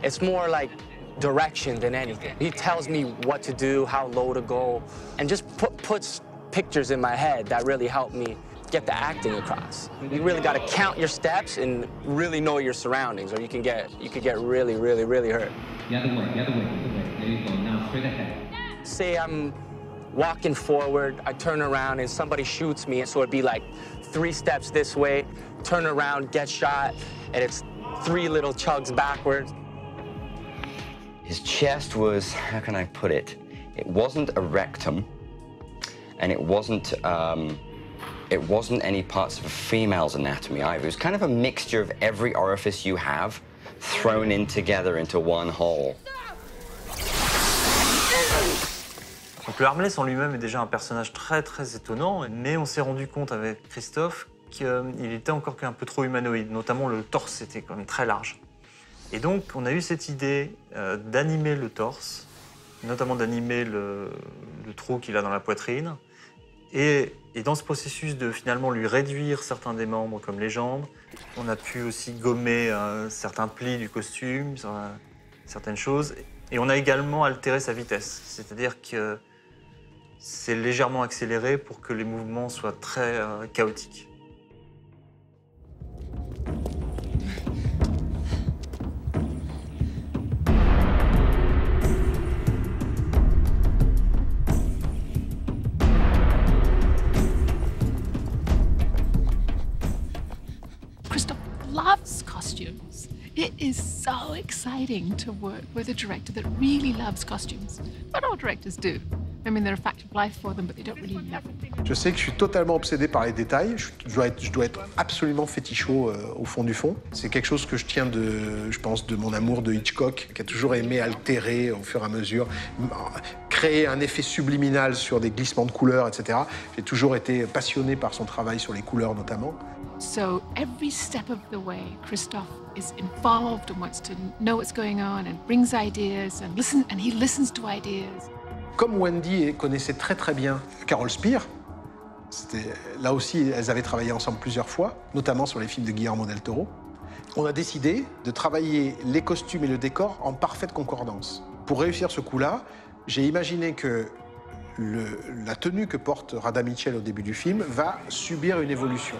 it's more like direction than anything. He tells me what to do, how low to go, and just puts pictures in my head that really help me get the acting across. You really got to count your steps and really know your surroundings, or you could get really, really, really hurt. The other way. There you go. Now straight ahead. Say I'm walking forward, I turn around and somebody shoots me, and so it'd be like 3 steps this way, turn around, get shot, and it's 3 little chugs backwards. His chest was, how can I put it? It wasn't a rectum, and it wasn't any parts of a female's anatomy either. It was kind of a mixture of every orifice you have thrown in together into one hole. Donc le Harmless en lui-même est déjà un personnage très très étonnant, mais on s'est rendu compte avec Christophe qu'il était encore un peu trop humanoïde, notamment le torse était quand même très large. Et donc on a eu cette idée d'animer le torse, notamment d'animer le trou qu'il a dans la poitrine, et dans ce processus de finalement lui réduire certains des membres comme les jambes, on a pu aussi gommer certains plis du costume, certaines choses, et on a également altéré sa vitesse, c'est-à-dire que c'est légèrement accéléré pour que les mouvements soient très chaotiques. Christophe loves costumes. It is so exciting to work with a director that really loves costumes. Not all directors do. I mean, they're a fact of life for them, but they don't really love it. Je sais que je suis totalement obsédé par les détails. Je dois être absolument fétichot au fond du fond. C'est quelque chose que je tiens je pense, de mon amour de Hitchcock, qui a toujours aimé altérer au fur et à mesure, créer un effet subliminal sur des glissements de couleurs, etc. J'ai toujours été passionné par son travail sur les couleurs, notamment. So every step of the way, Christophe is involved and wants to know what's going on and brings ideas and he listens to ideas. Comme Wendy connaissait très très bien Carol Spear, là aussi elles avaient travaillé ensemble plusieurs fois, notamment sur les films de Guillermo del Toro, on a décidé de travailler les costumes et le décor en parfaite concordance. Pour réussir ce coup-là, j'ai imaginé que la tenue que porte Radha Mitchell au début du film va subir une évolution.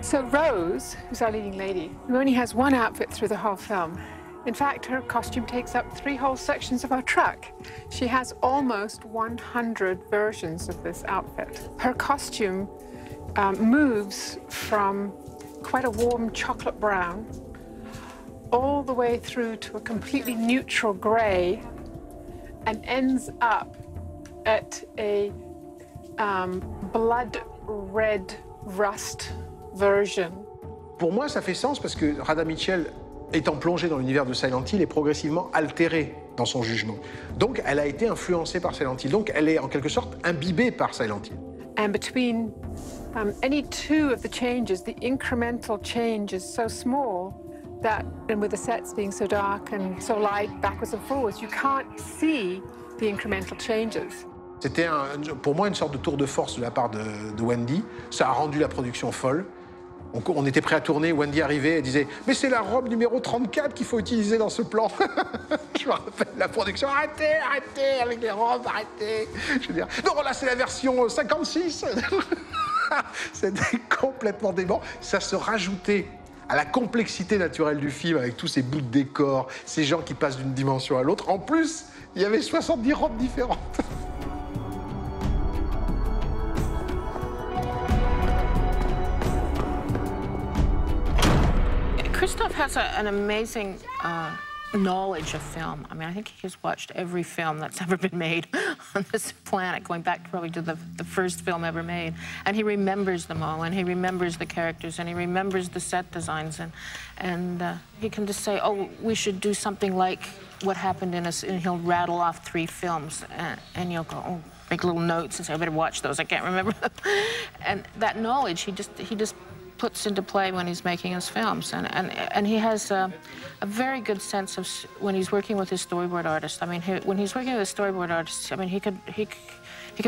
So Rose, who's our leading lady, who only has one outfit through the whole film. In fact, her costume takes up 3 whole sections of our truck. She has almost 100 versions of this outfit. Her costume moves from quite a warm chocolate brown all the way through to a completely neutral gray and ends up at a blood red rust version. Pour moi, ça fait sens parce que Radha Mitchell, étant plongée dans l'univers de Silent Hill, est progressivement altérée dans son jugement. Donc, elle a été influencée par Silent Hill. Donc, elle est en quelque sorte imbibée par Silent Hill. And between any 2 of the changes, the incremental change is so small that, and with the sets being so dark and so light, backwards and forwards, you can't see the incremental changes. C'était pour moi une sorte de tour de force de la part de Wendy. Ça a rendu la production folle. On était prêt à tourner, Wendy arrivait et disait « Mais c'est la robe numéro 34 qu'il faut utiliser dans ce plan !» Je me rappelle la production « Arrêtez, arrêtez avec les robes, arrêtez !» Je veux dire « Non, là c'est la version 56 !» C'était complètement dément. Ça se rajoutait à la complexité naturelle du film avec tous ces bouts de décor, ces gens qui passent d'une dimension à l'autre. En plus, il y avait 70 robes différentes. Christophe has an amazing knowledge of film. I mean, I think he's watched every film that's ever been made on this planet, going back probably to the first film ever made. And he remembers them all, and he remembers the characters, and he remembers the set designs, and he can just say, oh, we should do something like what happened in us, and he'll rattle off 3 films, and you'll go, oh, make little notes and say, I better watch those, I can't remember them. And that knowledge, he just puts into play when he's making his films. And he has a very good sense of when he's working with his storyboard artist. I mean, when he's working with a storyboard artist, I mean, he could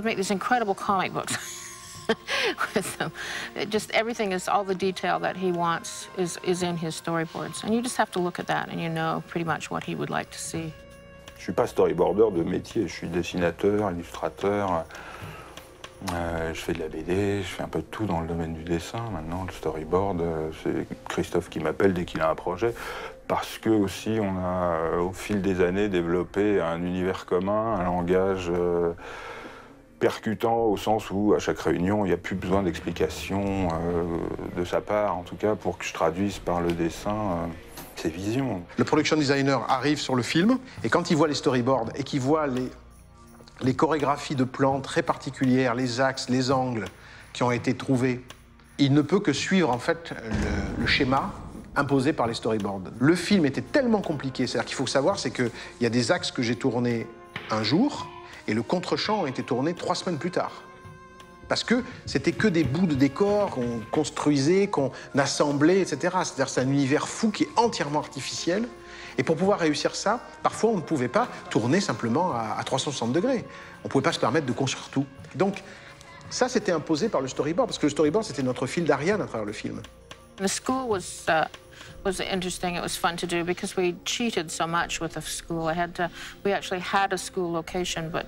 make these incredible comic books with them. Just everything is, all the detail that he wants is in his storyboards. And you just have to look at that and you know pretty much what he would like to see. Je suis pas storyboarder de métier, je suis dessinateur, illustrateur. Je fais de la BD, je fais un peu de tout dans le domaine du dessin. Maintenant, le storyboard, c'est Christophe qui m'appelle dès qu'il a un projet. Parce que aussi, on a, au fil des années, développé un univers commun, un langage percutant au sens où, à chaque réunion, il n'y a plus besoin d'explications de sa part, en tout cas, pour que je traduise par le dessin ses visions. Le production designer arrive sur le film, et quand il voit les storyboards et qu'il voit les chorégraphies de plans très particulières, les axes, les angles qui ont été trouvés, il ne peut que suivre en fait le schéma imposé par les storyboards. Le film était tellement compliqué, c'est-à-dire qu'il faut savoir, c'est qu'il y a des axes que j'ai tournés un jour et le contre-champ a été tourné 3 semaines plus tard. Parce que c'était que des bouts de décor qu'on construisait, qu'on assemblait, etc. C'est-à-dire c'est un univers fou qui est entièrement artificiel. Et pour pouvoir réussir ça, parfois on ne pouvait pas tourner simplement à 360 degrés. On ne pouvait pas se permettre de construire tout. Donc ça, c'était imposé par le storyboard, parce que le storyboard, c'était notre fil d'Ariane à travers le film. The school was interesting. It was fun to do because we cheated so much with the school. We actually had a school location, but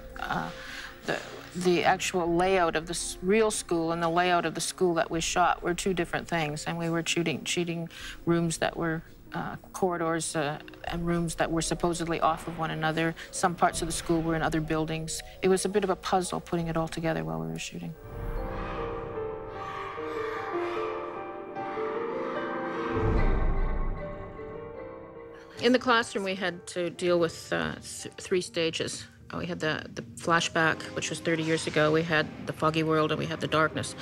the actual layout of the real school and the layout of the school that we shot were 2 different things, and we were cheating rooms that were corridors and rooms that were supposedly off of one another. Some parts of the school were in other buildings. It was a bit of a puzzle putting it all together while we were shooting. In the classroom, we had to deal with 3 stages. We had the flashback, which was 30 years ago. We had the foggy world, and we had the darkness.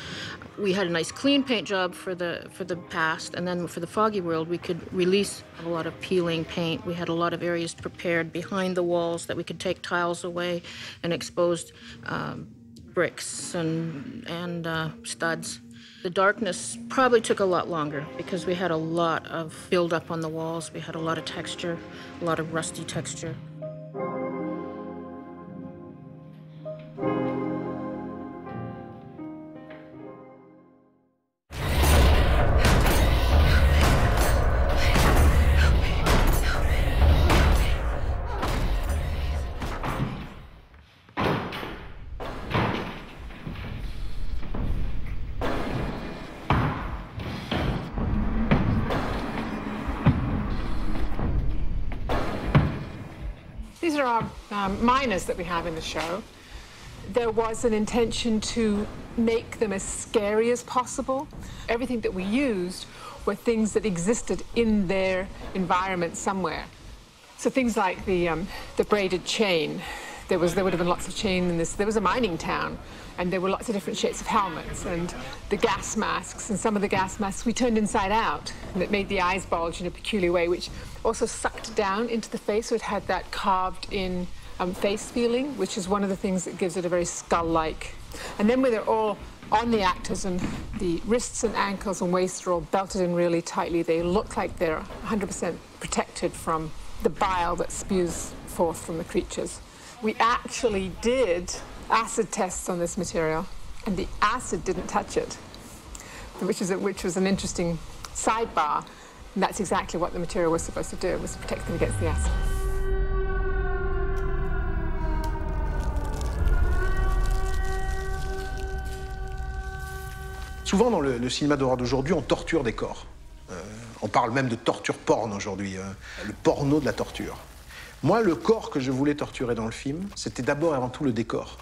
We had a nice clean paint job for the past, and then for the foggy world, we could release a lot of peeling paint. We had a lot of areas prepared behind the walls that we could take tiles away and exposed bricks and studs. The darkness probably took a lot longer because we had a lot of build-up on the walls. We had a lot of texture, a lot of rusty texture. These are our miners that we have in the show. There was an intention to make them as scary as possible. Everything that we used were things that existed in their environment somewhere. So things like the braided chain. There would have been lots of chain in this. There was a mining town, and there were lots of different shapes of helmets, and the gas masks, and some of the gas masks we turned inside out, and it made the eyes bulge in a peculiar way, which also sucked down into the face, so it had that carved-in face feeling, which is one of the things that gives it a very skull-like. And then when they're all on the actors, and the wrists and ankles and waist are all belted in really tightly, they look like they're 100% protected from the bile that spews forth from the creatures. We actually did acid tests on this material, and the acid didn't touch it, which was an interesting sidebar. And that's exactly what the material was supposed to do, was to protect them against the acid. Souvent, dans le cinéma d'horreur d'aujourd'hui, on torture des corps. On parle même de torture porn aujourd'hui, le porno de la torture. Moi, le corps que je voulais torturer dans le film, c'était d'abord et avant tout le décor.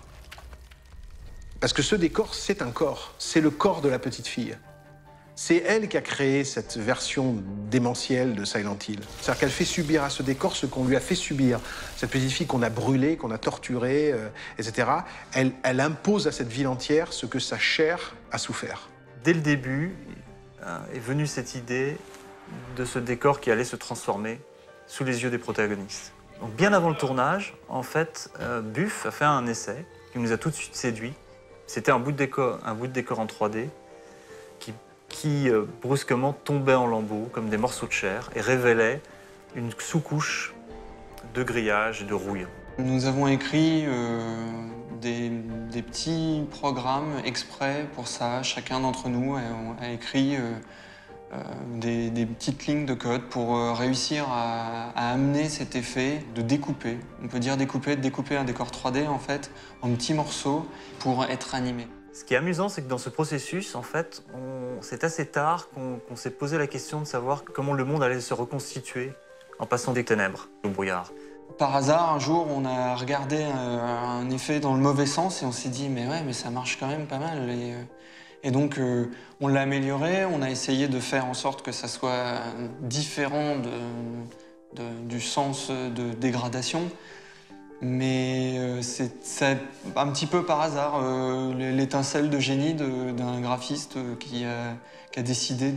Parce que ce décor, c'est un corps. C'est le corps de la petite fille. C'est elle qui a créé cette version démentielle de Silent Hill. C'est-à-dire qu'elle fait subir à ce décor ce qu'on lui a fait subir. Cette petite fille qu'on a brûlée, qu'on a torturée, etc. Elle impose à cette ville entière ce que sa chair a souffert. Dès le début est venue cette idée de ce décor qui allait se transformer sous les yeux des protagonistes. Donc bien avant le tournage, en fait, Buff a fait un essai qui nous a tout de suite séduit. C'était un bout de décor en 3D qui qui brusquement tombaient en lambeaux comme des morceaux de chair et révélaient une sous-couche de grillage et de rouille. Nous avons écrit des petits programmes exprès pour ça. Chacun d'entre nous a écrit des petites lignes de code pour réussir à amener cet effet de découper. On peut dire découper un décor 3D en fait en petits morceaux pour être animé. Ce qui est amusant, c'est que dans ce processus, en fait, c'est assez tard qu'on s'est posé la question de savoir comment le monde allait se reconstituer en passant des ténèbres au brouillard. Par hasard, un jour, on a regardé un effet dans le mauvais sens et on s'est dit mais ça marche quand même pas mal. Et donc, on l'a amélioré, on a essayé de faire en sorte que ça soit différent du sens de dégradation. Mais c'est un petit peu par hasard l'étincelle de génie d'un graphiste qui a décidé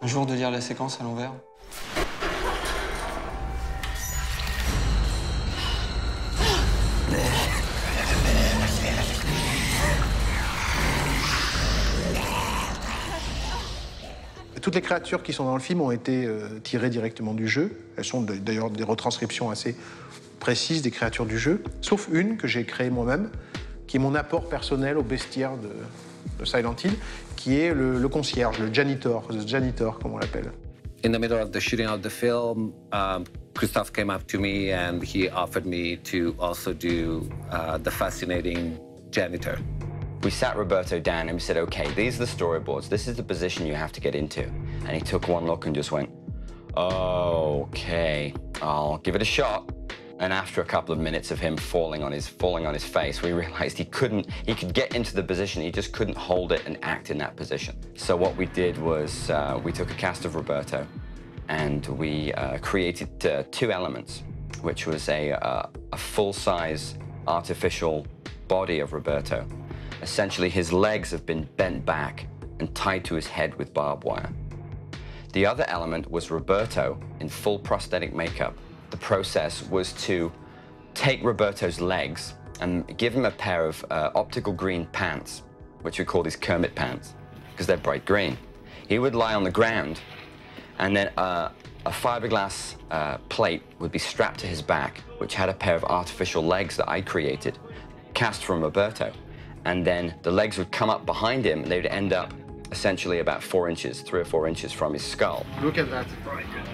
un jour de lire la séquence à l'envers. Toutes les créatures qui sont dans le film ont été tirées directement du jeu. Elles sont d'ailleurs des retranscriptions assez précises des créatures du jeu, sauf une que j'ai créée moi-même, qui est mon apport personnel au bestiaire de Silent Hill, qui est le concierge, le janitor comme on l'appelle. In the middle of the shooting of the film, Christophe came up to me and he offered me to also do the fascinating janitor. We sat Roberto down and we said, okay, these are the storyboards. This is the position you have to get into. And he took one look and just went, oh, okay, I'll give it a shot. And after a couple of minutes of him falling on his face, we realized he could get into the position, he just couldn't hold it and act in that position. So what we did was we took a cast of Roberto and we created two elements, which was a full-size artificial body of Roberto. Essentially, his legs have been bent back and tied to his head with barbed wire. The other element was Roberto in full prosthetic makeup. The process was to take Roberto's legs and give him a pair of optical green pants, which we call these Kermit pants, because they're bright green. He would lie on the ground, and then a fiberglass plate would be strapped to his back, which had a pair of artificial legs that I created, cast from Roberto. And then the legs would come up behind him, and they would end up essentially about 4 inches, 3 or 4 inches from his skull. Look at that.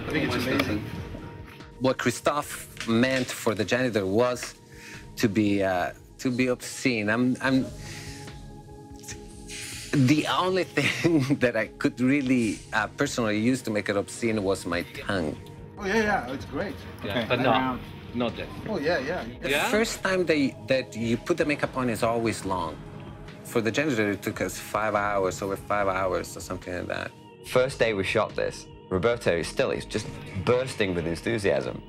I think it's amazing. What Christophe meant for the janitor was to be obscene. The only thing that I could really personally use to make it obscene was my tongue. Oh yeah, it's great. Yeah, but not that. Oh yeah. The first time that you put the makeup on is always long. For the janitor, it took us 5 hours, over 5 hours or something like that. First day we shot this, Roberto he's just bursting with enthusiasm.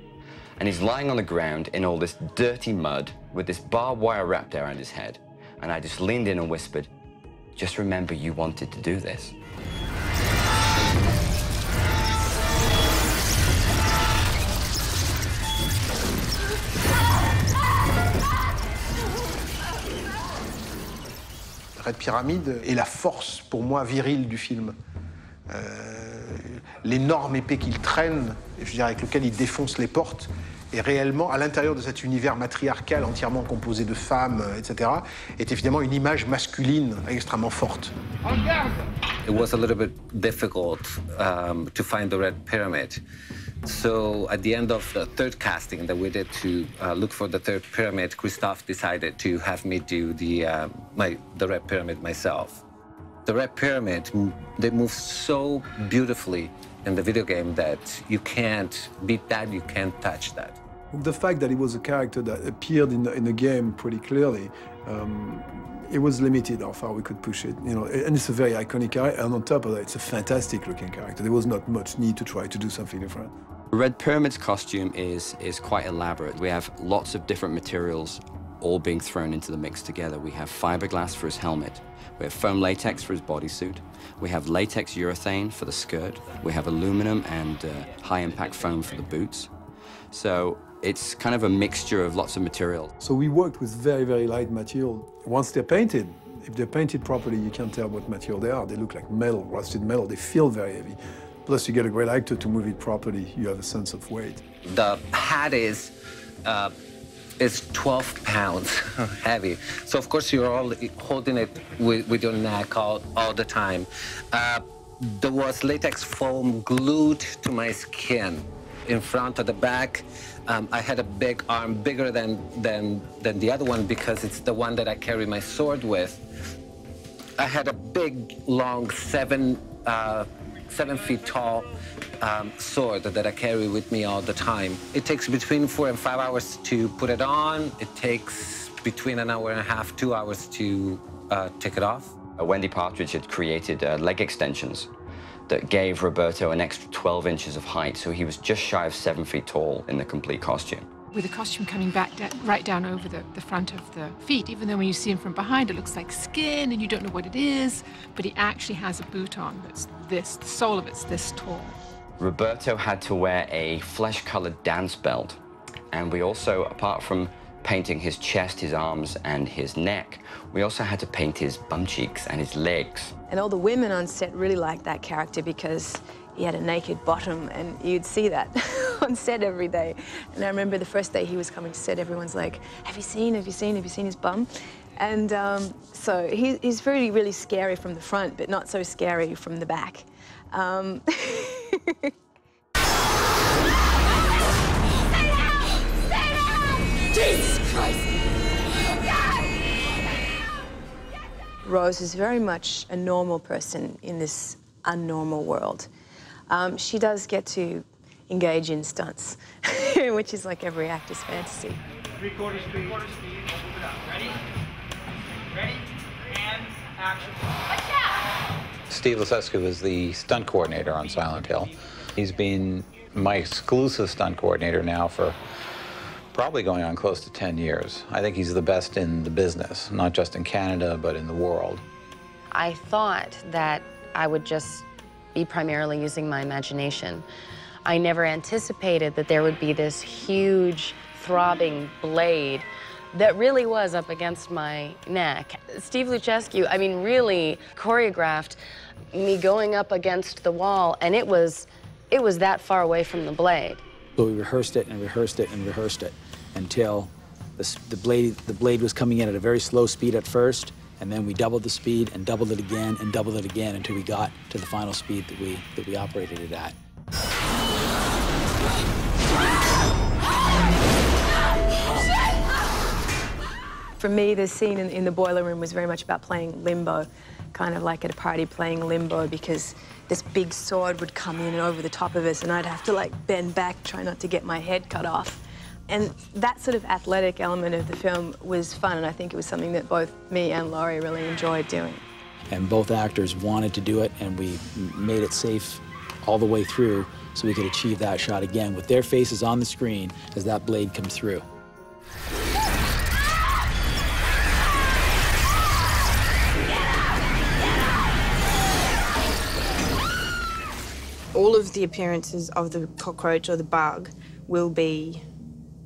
And he's lying on the ground in all this dirty mud with this barbed wire wrapped around his head. And I just leaned in and whispered, just remember you wanted to do this. Red Pyramid est la force, pour moi, virile du film. L'énorme épée qu'il traîne, je veux dire, avec lequel il défonce les portes, est réellement, à l'intérieur de cet univers matriarcal entièrement composé de femmes, etc., est évidemment une image masculine extrêmement forte. It was a little bit difficult to find the Red Pyramid. So at the end of the third casting that we did to look for the third pyramid, Christophe decided to have me do the Red Pyramid myself. The Red Pyramid, they move so beautifully in the video game that you can't beat that, you can't touch that. The fact that it was a character that appeared in the game pretty clearly, it was limited how far we could push it, you know, and it's a very iconic character, and on top of that, it's a fantastic looking character. There was not much need to try to do something different. Red Pyramid's costume is quite elaborate. We have lots of different materials all being thrown into the mix together. We have fiberglass for his helmet. We have foam latex for his bodysuit. We have latex urethane for the skirt. We have aluminum and high-impact foam for the boots. So it's kind of a mixture of lots of material. So we worked with very, very light material. Once they're painted, If they're painted properly, you can't tell what material they are. They look like metal, rusted metal. They feel very heavy. Plus, you get a great actor to move it properly. You have a sense of weight. The hat is 12 pounds heavy. So, of course, you're all holding it with your neck all the time. There was latex foam glued to my skin in front of the back. I had a big arm, bigger than the other one because it's the one that I carry my sword with. I had a big, long, 7 feet tall sword that I carry with me all the time. It takes between 4 and 5 hours to put it on. It takes between an hour and a half, 2 hours to take it off. Wendy Partridge had created leg extensions that gave Roberto an extra 12 inches of height, so he was just shy of 7 feet tall in the complete costume. With the costume coming back right down over the front of the feet, even though when you see him from behind, it looks like skin and you don't know what it is, but he actually has a boot on that's this, the sole of it's this tall. Roberto had to wear a flesh-colored dance belt, and we also, apart from painting his chest, his arms, and his neck, we also had to paint his bum cheeks and his legs. And all the women on set really liked that character because he had a naked bottom, and you'd see that on set every day. And I remember the first day he was coming to set, everyone's like, have you seen his bum? And so he's really, really scary from the front, but not so scary from the back. Jesus Christ! Rose is very much a normal person in this unnormal world. She does get to engage in stunts, which is like every actor's fantasy. 3/4 speed, open it up. Ready? Ready? And action. Steve Lasescu is the stunt coordinator on Silent Hill. He's been my exclusive stunt coordinator now for probably going on close to 10 years. I think he's the best in the business, not just in Canada, but in the world. I thought that I would just be primarily using my imagination. I never anticipated that there would be this huge, throbbing blade that really was up against my neck. Steve Lasescu, I mean, really choreographed me going up against the wall, and it was that far away from the blade. So we rehearsed it and rehearsed it and rehearsed it until the blade was coming in at a very slow speed at first, and then we doubled the speed and doubled it again and doubled it again until we got to the final speed that we operated it at. For me, the scene in the boiler room was very much about playing limbo, kind of like at a party playing limbo, because this big sword would come in and over the top of us, and I'd have to like bend back, try not to get my head cut off. And that sort of athletic element of the film was fun, and I think it was something that both me and Laurie really enjoyed doing. And both actors wanted to do it, and we made it safe all the way through so we could achieve that shot again with their faces on the screen as that blade comes through. All of the appearances of the cockroach or the bug will be,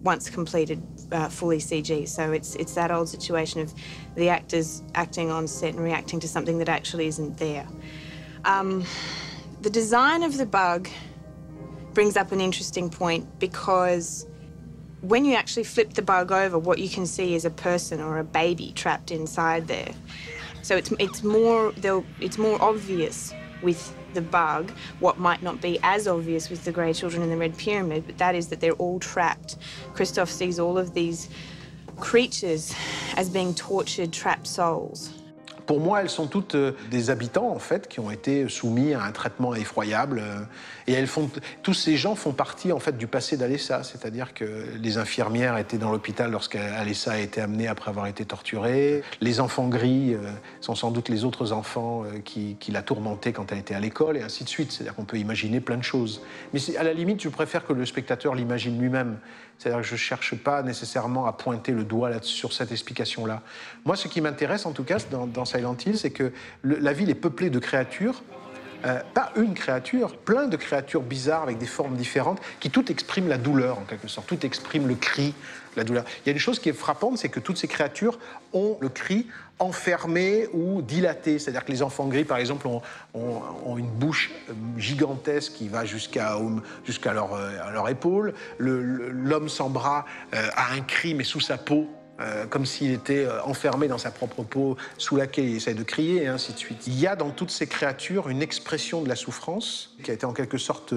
once completed, fully CG. So it's that old situation of the actors acting on set and reacting to something that actually isn't there. The design of the bug brings up an interesting point, because when you actually flip the bug over, what you can see is a person or a baby trapped inside there. So it's more obvious with the bug, what might not be as obvious with the Grey Children and the Red Pyramid, but that is that they're all trapped. Christophe sees all of these creatures as being tortured, trapped souls. Pour moi, elles sont toutes des habitants, en fait, qui ont été soumis à un traitement effroyable. Et tous ces gens font partie, en fait, du passé d'Alessa. C'est-à-dire que les infirmières étaient dans l'hôpital lorsqu'Alessa a été amenée après avoir été torturée. Les enfants gris sont sans doute les autres enfants qui la tourmentaient quand elle était à l'école, et ainsi de suite. C'est-à-dire qu'on peut imaginer plein de choses. Mais à la limite, je préfère que le spectateur l'imagine lui-même. C'est-à-dire que je ne cherche pas nécessairement à pointer le doigt sur cette explication-là. Moi, ce qui m'intéresse, en tout cas, dans Silent Hill, c'est que la ville est peuplée de créatures pas une créature, plein de créatures bizarres avec des formes différentes qui toutes expriment la douleur en quelque sorte, toutes expriment le cri, la douleur. Il y a une chose qui est frappante, c'est que toutes ces créatures ont le cri enfermé ou dilaté. C'est-à-dire que les enfants gris, par exemple, ont une bouche gigantesque qui va jusqu'à leur épaule. L'homme sans bras a un cri, mais sous sa peau, comme s'il était enfermé dans sa propre peau, sous laquelle il essaie de crier, et ainsi de suite. Il y a dans toutes ces créatures une expression de la souffrance qui a été en quelque sorte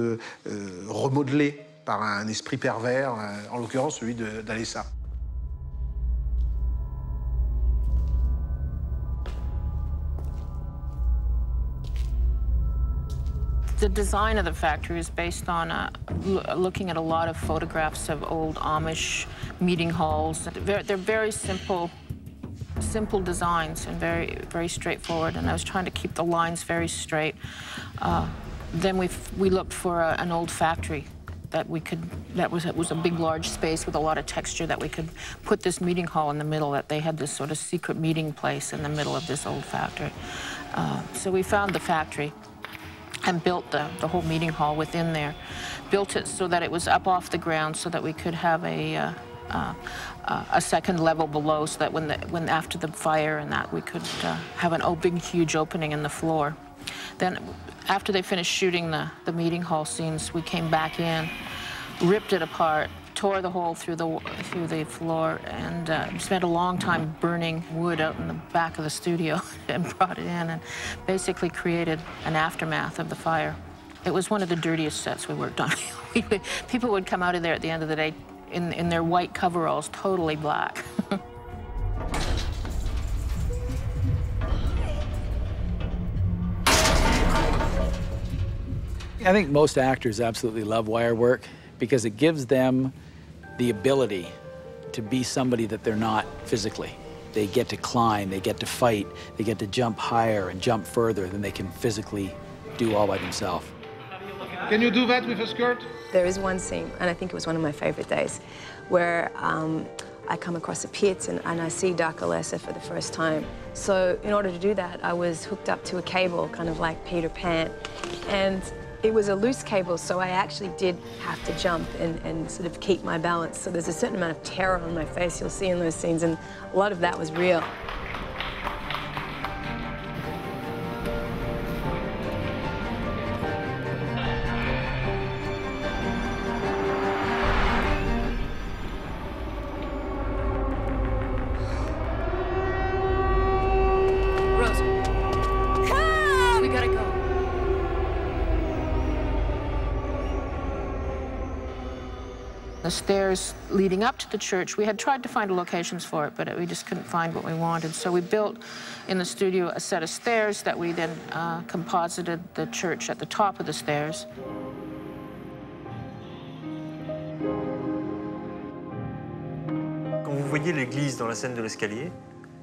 remodelée par un esprit pervers, en l'occurrence celui d'Alessa. The design of the factory is based on looking at a lot of photographs of old Amish meeting halls. They're very simple designs and very straightforward. And I was trying to keep the lines very straight. Then we looked for an old factory that was a big, large space with a lot of texture that we could put this meeting hall in the middle. That they had this sort of secret meeting place in the middle of this old factory. So we found the factory and built the whole meeting hall within there. Built it so that it was up off the ground so that we could have a second level below, so that when after the fire and that we could have a big, huge opening in the floor. Then after they finished shooting the meeting hall scenes, we came back in, ripped it apart, tore the hole through the floor, and spent a long time burning wood out in the back of the studio and brought it in and basically created an aftermath of the fire. It was one of the dirtiest sets we worked on. People would come out of there at the end of the day in their white coveralls, totally black. I think most actors absolutely love wire work because it gives them the ability to be somebody that they're not physically. They get to climb, they get to fight, they get to jump higher and jump further than they can physically do all by themselves. Can you do that with a skirt? There is one scene, and I think it was one of my favorite days, where I come across a pit and I see Dark Alessa for the first time. So in order to do that, I was hooked up to a cable, kind of like Peter Pan. And it was a loose cable, so I actually did have to jump and sort of keep my balance. So there's a certain amount of terror on my face you'll see in those scenes, and a lot of that was real. The stairs leading up to the church, we had tried to find locations for it, but we just couldn't find what we wanted. So we built in the studio a set of stairs that we then composited the church at the top of the stairs. Quand vous voyez l'église dans la scène de l'escalier,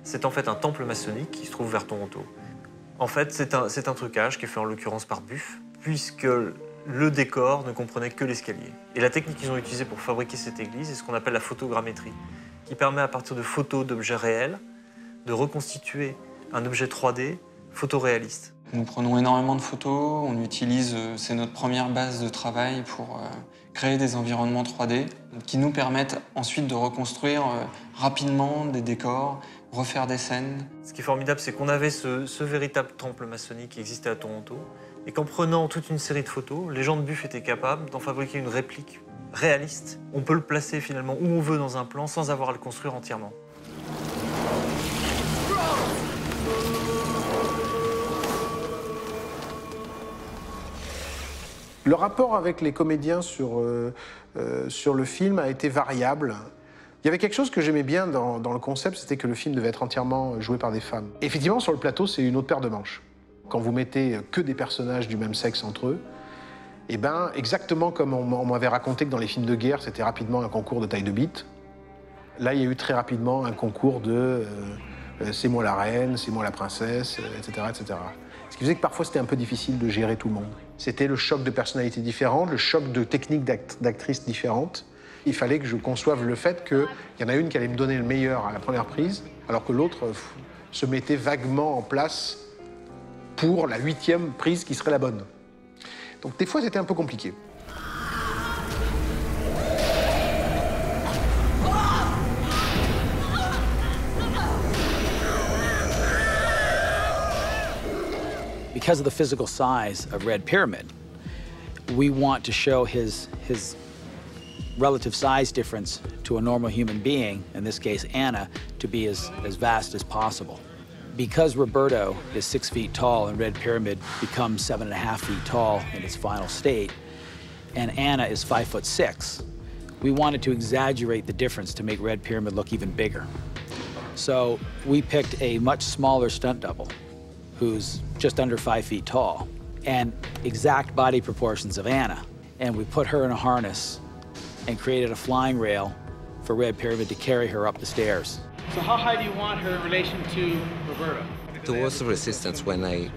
c'est en fait un temple maçonnique qui se trouve vers Toronto. En fait, c'est un trucage qui est fait en l'occurrence par Buff, puisque le décor ne comprenait que l'escalier. Et la technique qu'ils ont utilisée pour fabriquer cette église est ce qu'on appelle la photogrammétrie, qui permet à partir de photos d'objets réels de reconstituer un objet 3D photoréaliste. Nous prenons énormément de photos, on utilise, c'est notre première base de travail pour créer des environnements 3D qui nous permettent ensuite de reconstruire rapidement des décors, refaire des scènes. Ce qui est formidable, c'est qu'on avait ce véritable temple maçonnique qui existait à Toronto, et qu'en prenant toute une série de photos, les gens de Buff étaient capables d'en fabriquer une réplique réaliste. On peut le placer finalement où on veut dans un plan sans avoir à le construire entièrement. Le rapport avec les comédiens sur le film a été variable. Il y avait quelque chose que j'aimais bien dans le concept, c'était que le film devait être entièrement joué par des femmes. Effectivement, sur le plateau, c'est une autre paire de manches. Quand vous mettez que des personnages du même sexe entre eux, eh ben, exactement comme on m'avait raconté que dans les films de guerre, c'était rapidement un concours de taille de bite, là, il y a eu très rapidement un concours de c'est moi la reine, c'est moi la princesse, etc., etc. Ce qui faisait que parfois, c'était un peu difficile de gérer tout le monde. C'était le choc de personnalités différentes, le choc de techniques d'actrices différentes. Il fallait que je conçoive le fait qu'il y en a une qui allait me donner le meilleur à la première prise, alors que l'autre se mettait vaguement en place pour la 8e prise qui serait la bonne. Donc des fois, c'était un peu compliqué. Because of the physical size of Red Pyramid, we want to show his relative size difference to a normal human being, in this case Anna, to be as vast as possible. Because Roberto is 6 feet tall and Red Pyramid becomes 7.5 feet tall in its final state, and Anna is 5'6", we wanted to exaggerate the difference to make Red Pyramid look even bigger. So we picked a much smaller stunt double who's just under 5 feet tall and exact body proportions of Anna. And we put her in a harness and created a flying rail for Red Pyramid to carry her up the stairs. So how high do you want her in relation to Roberto? There was a resistance when I,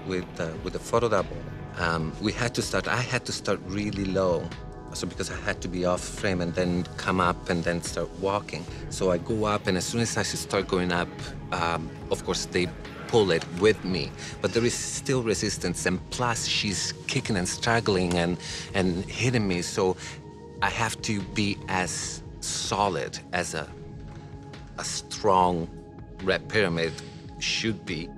with the photo double, I had to start really low. So because I had to be off frame and then come up and then start walking. So I go up, and as soon as I start going up, of course they pull it with me, but there is still resistance, and plus she's kicking and struggling and hitting me, so I have to be as solid as a strong Red Pyramid should be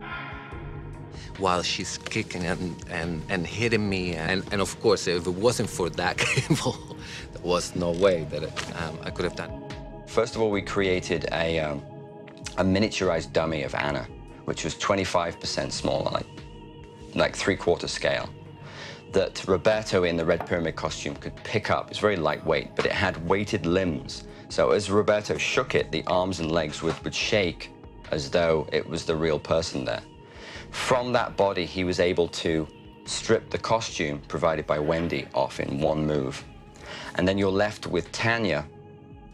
while she's kicking and hitting me, and of course if it wasn't for that cable there was no way that I could have done. First of all, we created a miniaturized dummy of Anna, which was 25% smaller, like 3/4 scale, that Roberto in the Red Pyramid costume could pick up. It's very lightweight, but it had weighted limbs. So as Roberto shook it, the arms and legs would shake as though it was the real person there. From that body, he was able to strip the costume provided by Wendy off in one move. And then you're left with Tanya,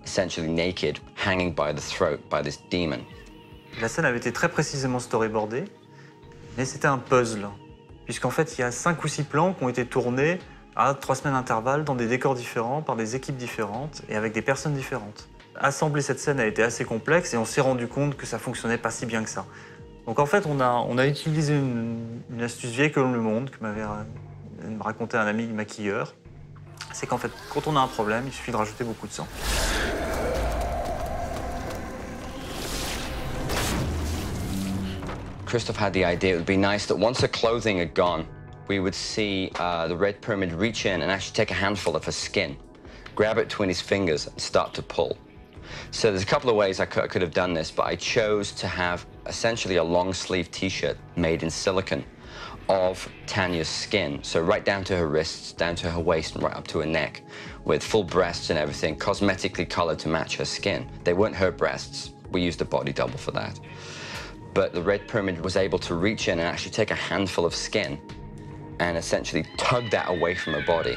essentially naked, hanging by the throat by this demon. La scène avait été très précisément storyboardée, mais c'était un puzzle, puisqu'en fait, il y a 5 ou 6 plans qui ont été tournés à 3 semaines d'intervalle dans des décors différents, par des équipes différentes et avec des personnes différentes. Assembler cette scène a été assez complexe et on s'est rendu compte que ça fonctionnait pas si bien que ça. Donc en fait, on a utilisé une astuce vieille comme le monde, que m'avait raconté un ami maquilleur. C'est qu'en fait, quand on a un problème, il suffit de rajouter beaucoup de sang. Christophe had the idea it would be nice that once her clothing had gone, we would see the Red Pyramid reach in and actually take a handful of her skin, grab it between his fingers and start to pull. So there's a couple of ways I could have done this, but I chose to have essentially a long sleeve t-shirt made in silicone of Tanya's skin. So right down to her wrists, down to her waist and right up to her neck, with full breasts and everything, cosmetically colored to match her skin. They weren't her breasts. We used a body double for that. But the Red Pyramid was able to reach in and actually take a handful of skin and essentially tug that away from her body,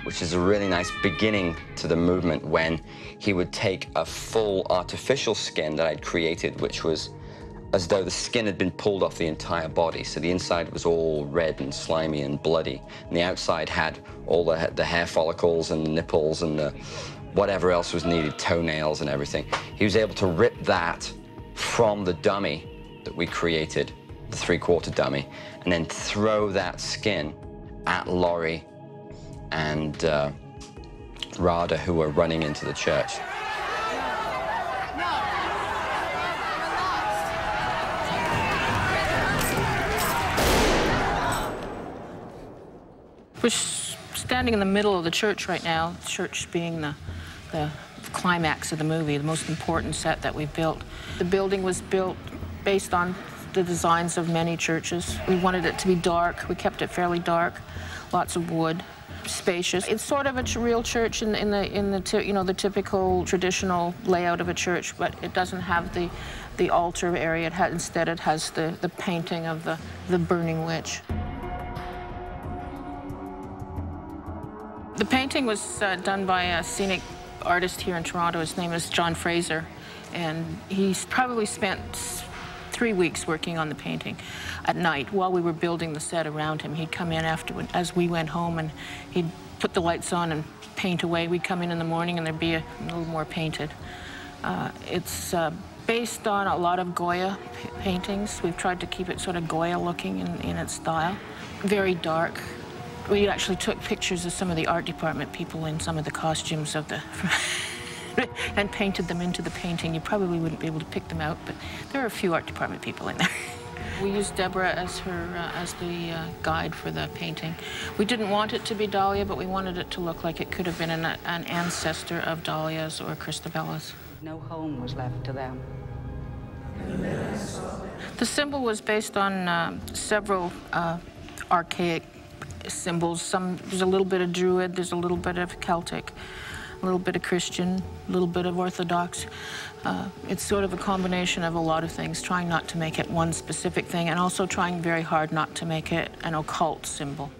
which is a really nice beginning to the movement when he would take a full artificial skin that I'd created, which was as though the skin had been pulled off the entire body. So the inside was all red and slimy and bloody, and the outside had all the hair follicles and the nipples and the whatever else was needed, toenails and everything. He was able to rip that from the dummy that we created, the 3/4 dummy, and then throw that skin at Laurie and Rada, who were running into the church. We're standing in the middle of the church right now, church being the climax of the movie, the most important set that we've built. The building was built based on the designs of many churches. We wanted it to be dark. We kept it fairly dark, lots of wood, spacious. It's sort of a real church in the typical traditional layout of a church, but it doesn't have the altar area. Instead, it has the painting of the burning witch. The painting was done by a scenic artist here in Toronto. His name is John Fraser, and he's probably spent 3 weeks working on the painting at night while we were building the set around him. He'd come in as we went home, and he'd put the lights on and paint away. We'd come in the morning and there'd be a little more painted. It's based on a lot of Goya paintings. We've tried to keep it sort of Goya looking in its style. Very dark. We actually took pictures of some of the art department people in some of the costumes of the and painted them into the painting. You probably wouldn't be able to pick them out, but there are a few art department people in there. We used Deborah as the guide for the painting. We didn't want it to be Dahlia, but we wanted it to look like it could have been an ancestor of Dahlia's or Christabella's. No home was left to them. The symbol was based on several archaic symbols. There's a little bit of Druid, there's a little bit of Celtic, a little bit of Christian, a little bit of Orthodox. It's sort of a combination of a lot of things, trying not to make it one specific thing and also trying very hard not to make it an occult symbol.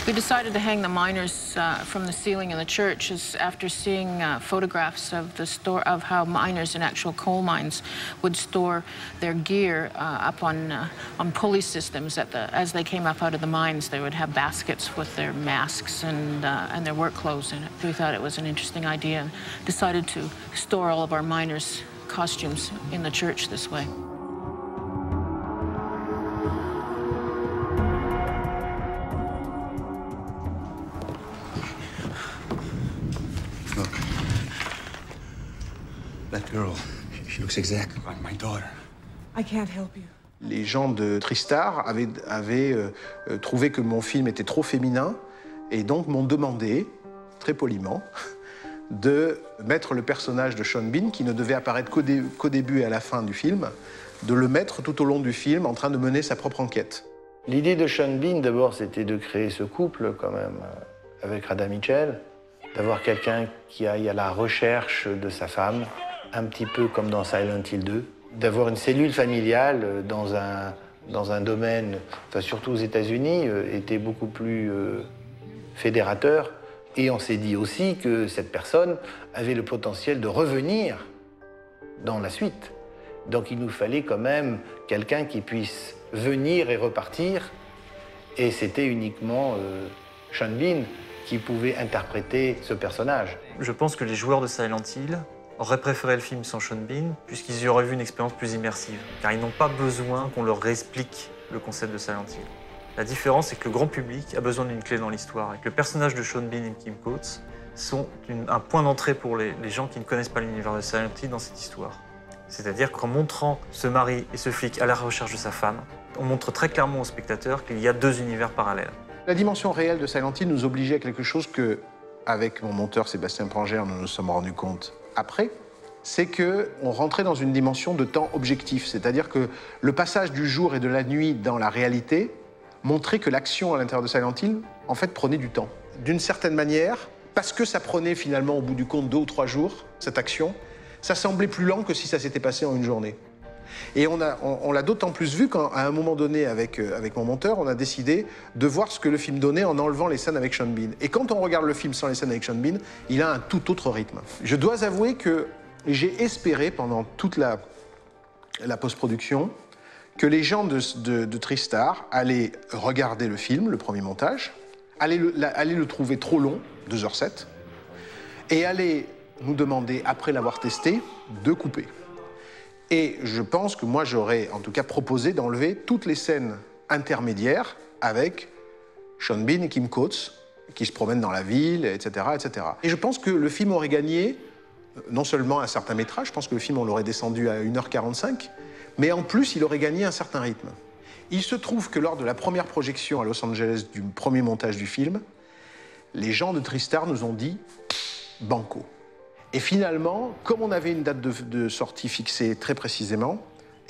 We decided to hang the miners from the ceiling in the church after seeing photographs of of how miners in actual coal mines would store their gear up on pulley systems as they came up out of the mines. They would have baskets with their masks and their work clothes in it. We thought it was an interesting idea and decided to store all of our miners' costumes in the church this way. That girl, she looks exactly like my daughter. I can't help you. Les gens de Tristar avaient trouvé que mon film était trop féminin et donc m'ont demandé, très poliment, de mettre le personnage de Sean Bean, qui ne devait apparaître qu'au début et à la fin du film, de le mettre tout au long du film en train de mener sa propre enquête. L'idée de Sean Bean, d'abord, c'était de créer ce couple, quand même, avec Radha Mitchell, d'avoir quelqu'un qui aille à la recherche de sa femme, un petit peu comme dans Silent Hill 2, d'avoir une cellule familiale dans un domaine, enfin surtout aux États-Unis, était beaucoup plus fédérateur. Et on s'est dit aussi que cette personne avait le potentiel de revenir dans la suite. Donc il nous fallait quand même quelqu'un qui puisse venir et repartir. Et c'était uniquement Sean Bean qui pouvait interpréter ce personnage. Je pense que les joueurs de Silent Hill auraient préféré le film sans Sean Bean, puisqu'ils y auraient vu une expérience plus immersive. Car ils n'ont pas besoin qu'on leur réexplique le concept de Silent Hill. La différence, c'est que le grand public a besoin d'une clé dans l'histoire, et que le personnage de Sean Bean et Kim Coates sont un point d'entrée pour les gens qui ne connaissent pas l'univers de Silent Hill dans cette histoire. C'est-à-dire qu'en montrant ce mari et ce flic à la recherche de sa femme, on montre très clairement aux spectateurs qu'il y a deux univers parallèles. La dimension réelle de Silent Hill nous obligeait à quelque chose que, avec mon monteur Sébastien Prangère, nous nous sommes rendus compte après, c'est qu'on rentrait dans une dimension de temps objectif. C'est-à-dire que le passage du jour et de la nuit dans la réalité montrait que l'action à l'intérieur de Silent Hill, en fait, prenait du temps. D'une certaine manière, parce que ça prenait finalement au bout du compte 2 ou 3 jours, cette action, ça semblait plus lent que si ça s'était passé en une journée. Et on l'a d'autant plus vu qu'à un moment donné, avec mon monteur, on a décidé de voir ce que le film donnait en enlevant les scènes avec Sean Bean. Et quand on regarde le film sans les scènes avec Sean Bean, il a un tout autre rythme. Je dois avouer que j'ai espéré pendant toute la post-production que les gens de Tristar allaient regarder le film, le premier montage, allaient le trouver trop long, 2h07, et allaient nous demander, après l'avoir testé, de couper. Et je pense que moi, j'aurais en tout cas proposé d'enlever toutes les scènes intermédiaires avec Sean Bean et Kim Coates, qui se promènent dans la ville, etc., etc. Et je pense que le film aurait gagné non seulement un certain métrage, je pense que le film, on l'aurait descendu à 1h45, mais en plus, il aurait gagné un certain rythme. Il se trouve que lors de la première projection à Los Angeles du premier montage du film, les gens de Tristar nous ont dit « banco ». Et finalement, comme on avait une date de sortie fixée très précisément,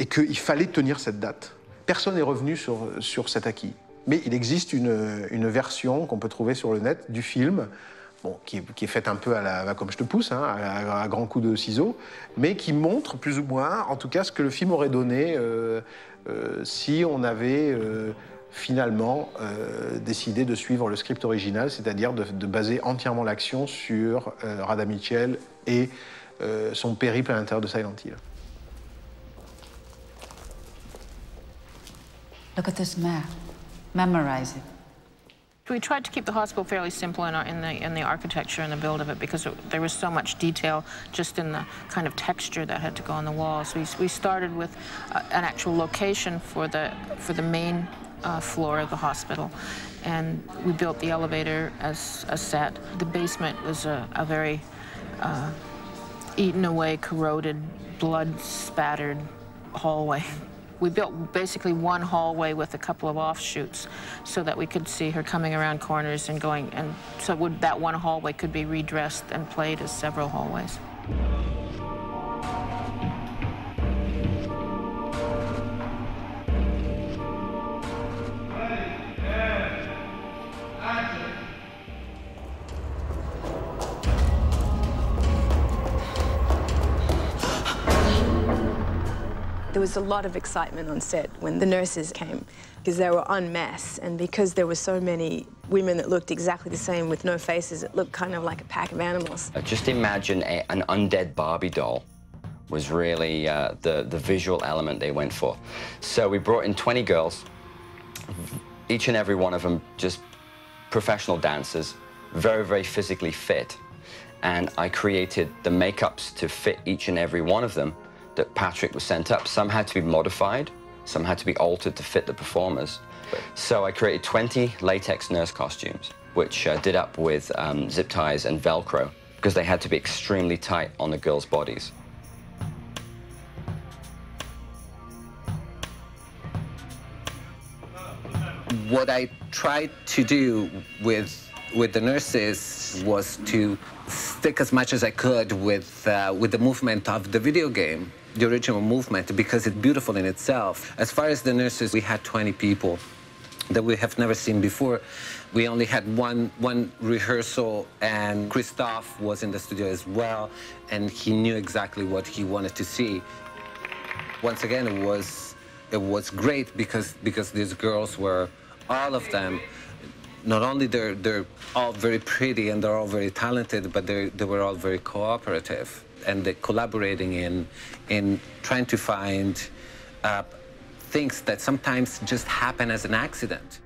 et qu'il fallait tenir cette date, personne n'est revenu sur cet acquis. Mais il existe une version qu'on peut trouver sur le net du film, bon, qui est faite un peu comme je te pousse, hein, à grands coups de ciseaux, mais qui montre plus ou moins, en tout cas, ce que le film aurait donné si on avait finalement décidé de suivre le script original, c'est-à-dire de baser entièrement l'action sur Radha Mitchell et son périple à l'intérieur de Silent Hill. Look at this map. Memorize it. We tried to keep the hospital fairly simple in the architecture and the build of it because there was so much detail just in the kind of texture that had to go on the walls. We started with an actual location for the main floor of the hospital, and we built the elevator as a set. The basement was a very eaten away, corroded, blood-spattered hallway. We built basically one hallway with a couple of offshoots so that we could see her coming around corners and going, and so that one hallway could be redressed and played as several hallways. There was a lot of excitement on set when the nurses came because they were en masse, and because there were so many women that looked exactly the same with no faces, it looked kind of like a pack of animals. Just imagine an undead Barbie doll was really the visual element they went for. So we brought in 20 girls, each and every one of them just professional dancers, very, very physically fit. And I created the makeups to fit each and every one of them that Patrick was sent up. Some had to be modified, some had to be altered to fit the performers. So I created 20 latex nurse costumes, which did up with zip ties and Velcro, because they had to be extremely tight on the girls' bodies. What I tried to do with the nurses was to stick as much as I could with the movement of the video game, the original movement, because it's beautiful in itself. As far as the nurses, we had 20 people that we have never seen before. We only had one rehearsal, and Christophe was in the studio as well, and he knew exactly what he wanted to see. Once again, it was great because these girls were, all of them, not only they're all very pretty and they're all very talented, but they were all very cooperative, and they're collaborating in trying to find things that sometimes just happen as an accident.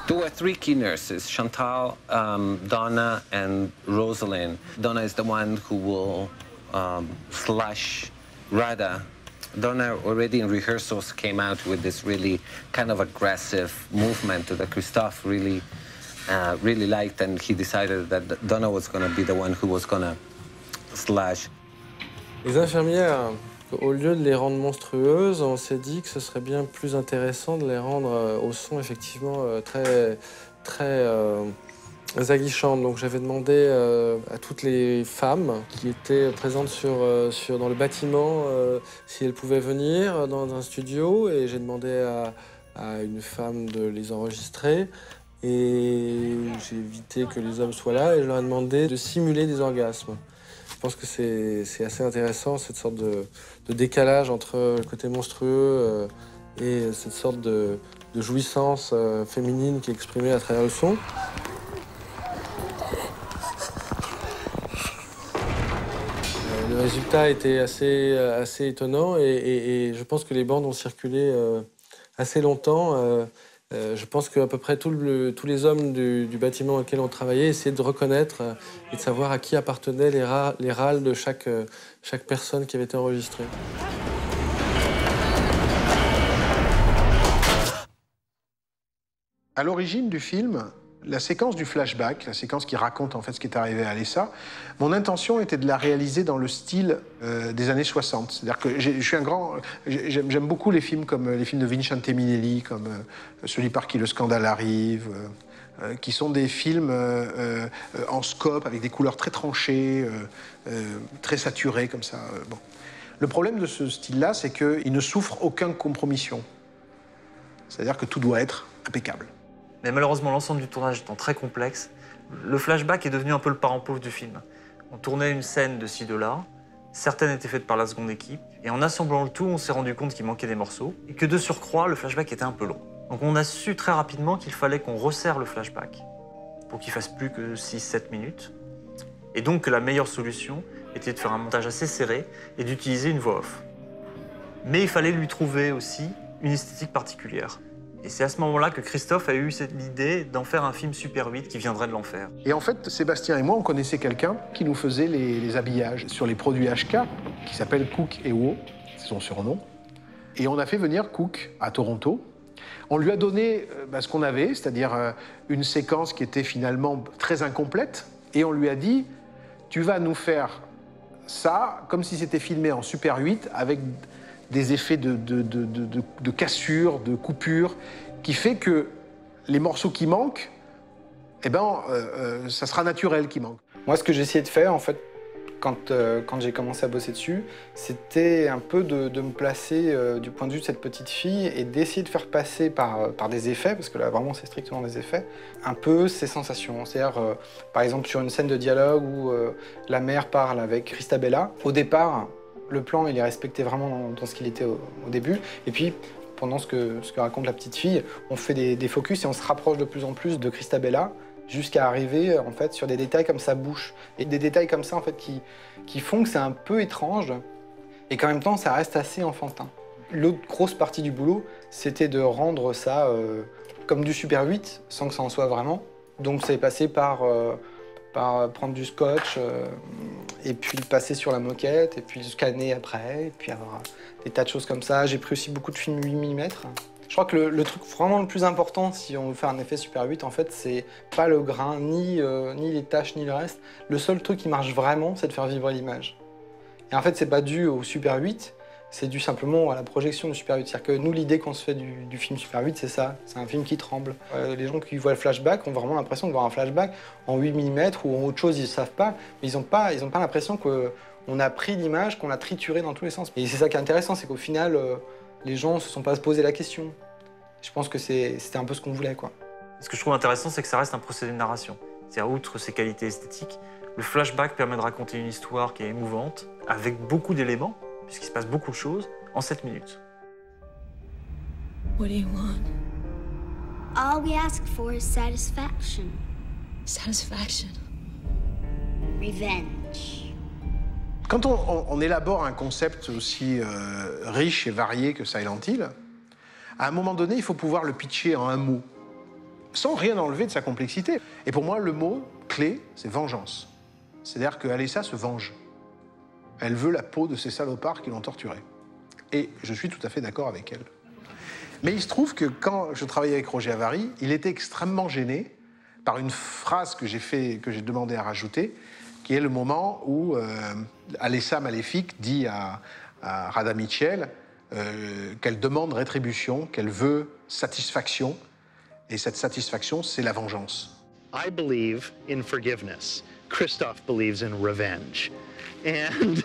There were 3 key nurses, Chantal, Donna, and Rosalind. Donna is the one who will slash Radha. Donna already in rehearsals came out with this really kind of aggressive movement that Christophe really liked, and he decided that Donna was going to be the one who was going to slash. Les infirmières, au lieu de les rendre monstrueuses, on s'est dit que ce serait bien plus intéressant de les rendre au son effectivement très aguichantes. Donc j'avais demandé à toutes les femmes qui étaient présentes dans le bâtiment si elles pouvaient venir dans un studio, et j'ai demandé à une femme de les enregistrer, et j'ai évité que les hommes soient là, et je leur ai demandé de simuler des orgasmes. Je pense que c'est assez intéressant, cette sorte de décalage entre le côté monstrueux et cette sorte de jouissance féminine qui est exprimée à travers le son. Le résultat était assez étonnant, et je pense que les bandes ont circulé assez longtemps. Je pense qu'à peu près tous les hommes du bâtiment auquel on travaillait essayaient de reconnaître et de savoir à qui appartenaient les râles de chaque personne qui avait été enregistrée. À l'origine du film, la séquence du flashback, la séquence qui raconte en fait ce qui est arrivé à Alessa, mon intention était de la réaliser dans le style des années 60. C'est-à-dire que j'aime beaucoup les films comme les films de Vincente Minnelli, comme celui par qui le scandale arrive, qui sont des films en scope avec des couleurs très tranchées, très saturées comme ça. Bon. Le problème de ce style-là, c'est qu'il ne souffre aucune compromission. C'est-à-dire que tout doit être impeccable. Mais malheureusement, l'ensemble du tournage étant très complexe, le flashback est devenu un peu le parent pauvre du film. On tournait une scène de ci, de là, certaines étaient faites par la seconde équipe, et en assemblant le tout, on s'est rendu compte qu'il manquait des morceaux, et que de surcroît, le flashback était un peu long. Donc on a su très rapidement qu'il fallait qu'on resserre le flashback, pour qu'il fasse plus que 6-7 minutes, et donc que la meilleure solution était de faire un montage assez serré et d'utiliser une voix off. Mais il fallait lui trouver aussi une esthétique particulière. Et c'est à ce moment-là que Christophe a eu l'idée d'en faire un film Super 8 qui viendrait de l'enfer. Et en fait, Sébastien et moi, on connaissait quelqu'un qui nous faisait les habillages sur les produits HK, qui s'appelle Cook Ewo, c'est son surnom. Et on a fait venir Cook à Toronto. On lui a donné ce qu'on avait, c'est-à-dire une séquence qui était finalement très incomplète. Et on lui a dit, tu vas nous faire ça comme si c'était filmé en Super 8 avec des effets de cassure, de coupure, qui fait que les morceaux qui manquent, ça sera naturel qui manque. Moi, ce que j'ai essayé de faire, en fait, quand j'ai commencé à bosser dessus, c'était un peu de me placer du point de vue de cette petite fille et d'essayer de faire passer par des effets, parce que là, vraiment, c'est strictement des effets, un peu ses sensations. C'est-à-dire, par exemple, sur une scène de dialogue où la mère parle avec Christabella, au départ, le plan, il est respecté vraiment dans ce qu'il était au début. Et puis, pendant ce que raconte la petite fille, on fait des focus et on se rapproche de plus en plus de Christabella jusqu'à arriver, en fait, sur des détails comme sa bouche. Et des détails comme ça, en fait, qui font que c'est un peu étrange et qu'en même temps, ça reste assez enfantin. L'autre grosse partie du boulot, c'était de rendre ça comme du Super 8, sans que ça en soit vraiment. Donc, ça est passé par prendre du scotch et puis le passer sur la moquette et puis le scanner après et puis avoir des tas de choses comme ça. J'ai pris aussi beaucoup de films 8 mm. Je crois que le truc vraiment le plus important si on veut faire un effet Super 8, en fait, c'est pas le grain, ni les taches, ni le reste. Le seul truc qui marche vraiment, c'est de faire vibrer l'image. Et en fait, c'est pas dû au Super 8, c'est dû simplement à la projection du Super 8. C'est-à-dire que nous, l'idée qu'on se fait du film Super 8, c'est ça, c'est un film qui tremble. Les gens qui voient le flashback ont vraiment l'impression de voir un flashback en 8 mm ou en autre chose, ils ne savent pas, mais ils n'ont pas l'impression qu'on a pris l'image, qu'on l'a triturée dans tous les sens. Et c'est ça qui est intéressant, c'est qu'au final, les gens ne se sont pas posé la question. Je pense que c'était un peu ce qu'on voulait, quoi. Ce que je trouve intéressant, c'est que ça reste un procédé de narration. C'est-à-dire, outre ses qualités esthétiques, le flashback permet de raconter une histoire qui est émouvante, avec beaucoup d'éléments, puisqu'il se passe beaucoup de choses, en 7 minutes. What do you want? All we ask for is satisfaction. Satisfaction. Revenge. Quand on élabore un concept aussi riche et varié que Silent Hill, à un moment donné, il faut pouvoir le pitcher en un mot, sans rien enlever de sa complexité. Et pour moi, le mot clé, c'est vengeance. C'est-à-dire que Alessa se venge. Elle veut la peau de ces salopards qui l'ont torturée. Et je suis tout à fait d'accord avec elle. Mais il se trouve que quand je travaillais avec Roger Avary, il était extrêmement gêné par une phrase que j'ai demandé à rajouter, qui est le moment où Alessa Maléfique dit à Radha Mitchell qu'elle demande rétribution, qu'elle veut satisfaction, et cette satisfaction, c'est la vengeance. I believe in forgiveness. Christophe believes in revenge. And,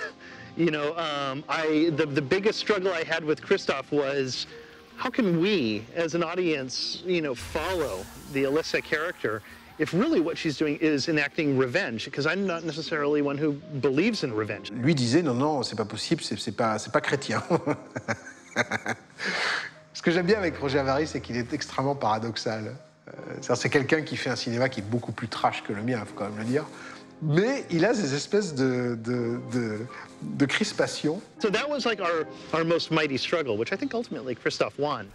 you know, the biggest struggle I had with Christophe was, how can we, as an audience, you know, follow the Alessa character if really what she's doing is enacting revenge? Because I'm not necessarily one who believes in revenge. Lui disait, non, c'est pas possible, c'est pas chrétien. Ce que j'aime bien avec Roger Avary, c'est qu'il est extrêmement paradoxal. C'est quelqu'un qui fait un cinéma qui est beaucoup plus trash que le mien, il faut quand même le dire. Mais il a ces espèces de crispation. So that was like our most mighty struggle, which I think ultimately Christophe won.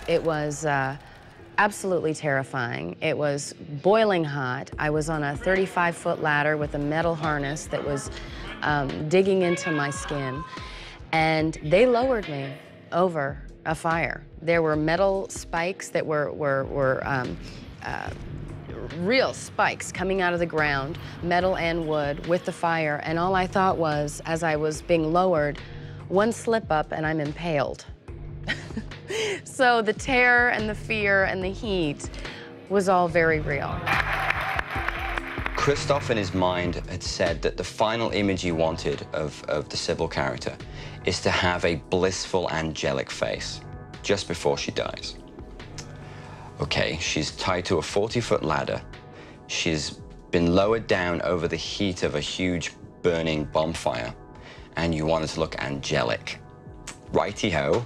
It was absolutely terrifying. It was boiling hot. I was on a 35-foot ladder with a metal harness that was digging into my skin, and they lowered me over a fire. There were metal spikes that were real spikes coming out of the ground, metal and wood, with the fire, and all I thought was, as I was being lowered, one slip up and I'm impaled. So the terror and the fear and the heat was all very real. Christophe in his mind had said that the final image he wanted of the Sybil character is to have a blissful, angelic face just before she dies. Okay, she's tied to a 40-foot ladder. She's been lowered down over the heat of a huge burning bonfire. and you want it to look angelic. Righty-ho.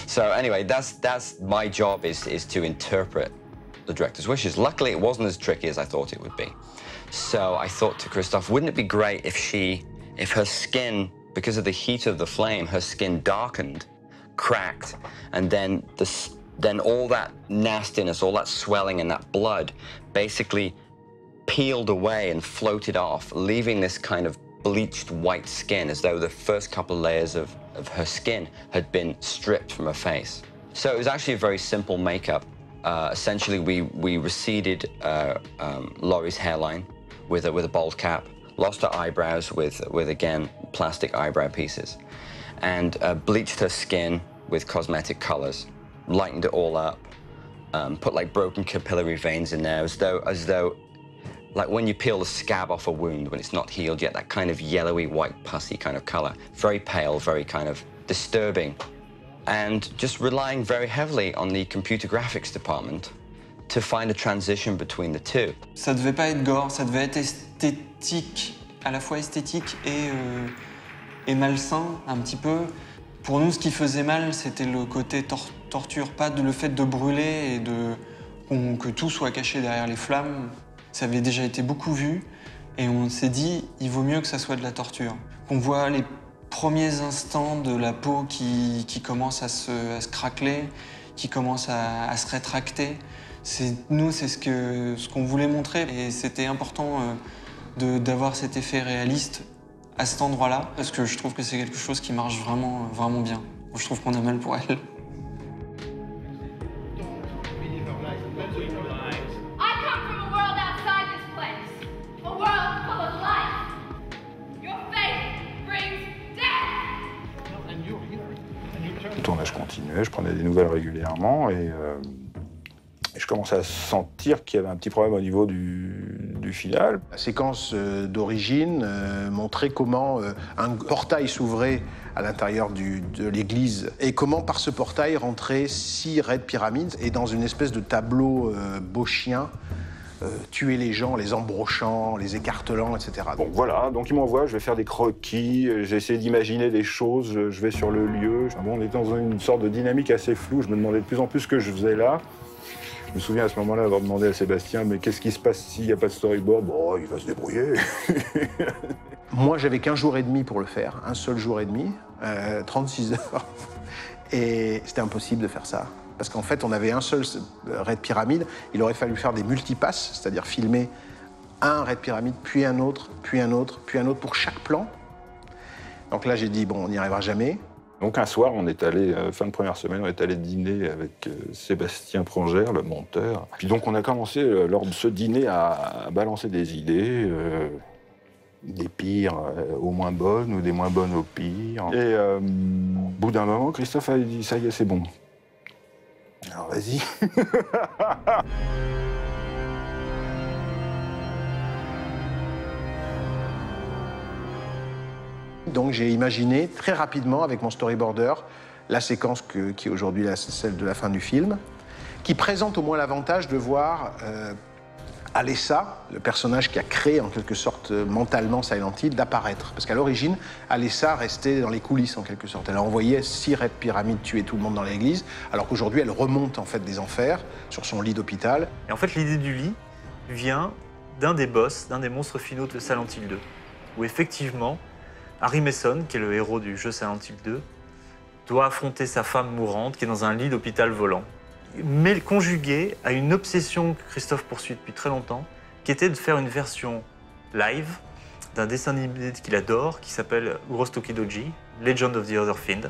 So anyway, that's my job is to interpret the director's wishes. Luckily, it wasn't as tricky as I thought it would be. So I thought to Christophe, wouldn't it be great if her skin, because of the heat of the flame, her skin darkened, cracked, and then all that nastiness, all that swelling and that blood basically peeled away and floated off, leaving this kind of bleached white skin, as though the first couple of layers of her skin had been stripped from her face. So it was actually a very simple makeup. Essentially, we receded Laurie's hairline with a bald cap, lost her eyebrows with again, plastic eyebrow pieces, and bleached her skin with cosmetic colors, lightened it all up, put like broken capillary veins in there, as though like when you peel the scab off a wound when it's not healed yet, that kind of yellowy, white, pussy kind of color. Very pale, very kind of disturbing. And just relying very heavily on the computer graphics department to find a transition between the two. Ça devait pas être gore, ça devait être esthétique, à la fois esthétique et malsain, un petit peu. Pour nous, ce qui faisait mal, c'était le côté torture, pas le fait de brûler et que tout soit caché derrière les flammes. Ça avait déjà été beaucoup vu et on s'est dit, il vaut mieux que ça soit de la torture. Qu'on voit les premiers instants de la peau qui commence à se craqueler, qui commence à se rétracter. Nous, c'est ce qu'on voulait montrer et c'était important d'avoir cet effet réaliste à cet endroit-là parce que je trouve que c'est quelque chose qui marche vraiment, vraiment bien. Je trouve qu'on a mal pour elle. Le tournage continuait, je prenais des nouvelles régulièrement et je commençais à sentir qu'il y avait un petit problème au niveau du final. La séquence d'origine montrait comment un portail s'ouvrait à l'intérieur de l'église et comment par ce portail rentraient 6 raies de pyramides et dans une espèce de tableau gauchien, tuer les gens, les embrochant, les écartelant, etc. Bon voilà, donc il m'envoie, je vais faire des croquis, j'ai essayé d'imaginer des choses, je vais sur le lieu. Bon, on était dans une sorte de dynamique assez floue, je me demandais de plus en plus ce que je faisais là. Je me souviens à ce moment-là avoir demandé à Sébastien, mais qu'est-ce qui se passe s'il n'y a pas de storyboard? Bon, il va se débrouiller. Moi, j'avais qu'1 jour et demi pour le faire, un seul jour et demi, 36 heures. Et c'était impossible de faire ça. Parce qu'en fait, on avait un seul raid pyramide. Il aurait fallu faire des multipasses, c'est-à-dire filmer un raid pyramide, puis un autre, puis un autre, puis un autre pour chaque plan. Donc là, j'ai dit, bon, on n'y arrivera jamais. Donc un soir, on est allé, fin de première semaine, on est allé dîner avec Sébastien Prangère, le monteur. Puis donc on a commencé, lors de ce dîner, à balancer des idées, des pires aux moins bonnes ou des moins bonnes aux pires. Et au bout d'un moment, Christophe a dit, ça y est, c'est bon. Alors vas-y. Donc j'ai imaginé très rapidement avec mon storyboarder la séquence qui est aujourd'hui celle de la fin du film, qui présente au moins l'avantage de voir Alessa, le personnage qui a créé en quelque sorte mentalement Silent Hill, d'apparaître. Parce qu'à l'origine, Alessa restait dans les coulisses en quelque sorte. Elle a envoyé 6 raids de pyramides tuer tout le monde dans l'église, alors qu'aujourd'hui elle remonte en fait des enfers sur son lit d'hôpital. Et en fait l'idée du lit vient d'un des boss, d'un des monstres finaux de Silent Hill 2, où effectivement Harry Mason, qui est le héros du jeu Silent Hill 2, doit affronter sa femme mourante qui est dans un lit d'hôpital volant. Mais conjugué à une obsession que Christophe poursuit depuis très longtemps, qui était de faire une version live d'un dessin animé qu'il adore, qui s'appelle Urostoki Doji, Legend of the Other Fiend,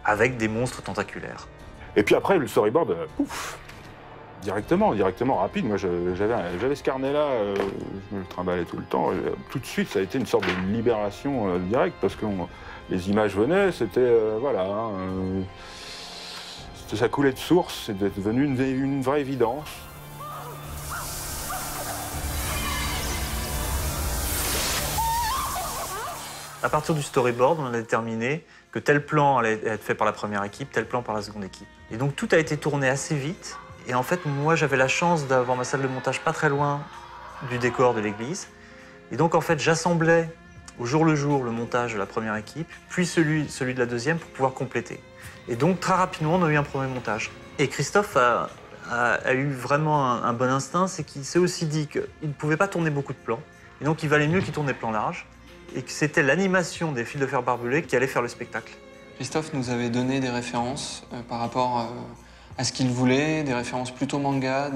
avec des monstres tentaculaires. Et puis après, le storyboard, pouf, directement rapide. Moi, j'avais ce carnet-là, je me le trimballais tout le temps. Tout de suite, ça a été une sorte de libération directe, parce que les images venaient, c'était, voilà... ça coulait de source, c'est devenu une vraie évidence. À partir du storyboard, on a déterminé que tel plan allait être fait par la première équipe, tel plan par la seconde équipe. Et donc tout a été tourné assez vite. Et en fait, moi, j'avais la chance d'avoir ma salle de montage pas très loin du décor de l'église. Et donc, en fait, j'assemblais au jour le jour le montage de la première équipe, puis celui de la deuxième pour pouvoir compléter. Et donc très rapidement, on a eu un premier montage. Et Christophe a eu vraiment un bon instinct, c'est qu'il s'est aussi dit qu'il ne pouvait pas tourner beaucoup de plans, et donc il valait mieux qu'il tourne des plans larges, et que c'était l'animation des fils de fer barbelés qui allait faire le spectacle. Christophe nous avait donné des références par rapport à ce qu'il voulait, des références plutôt manga.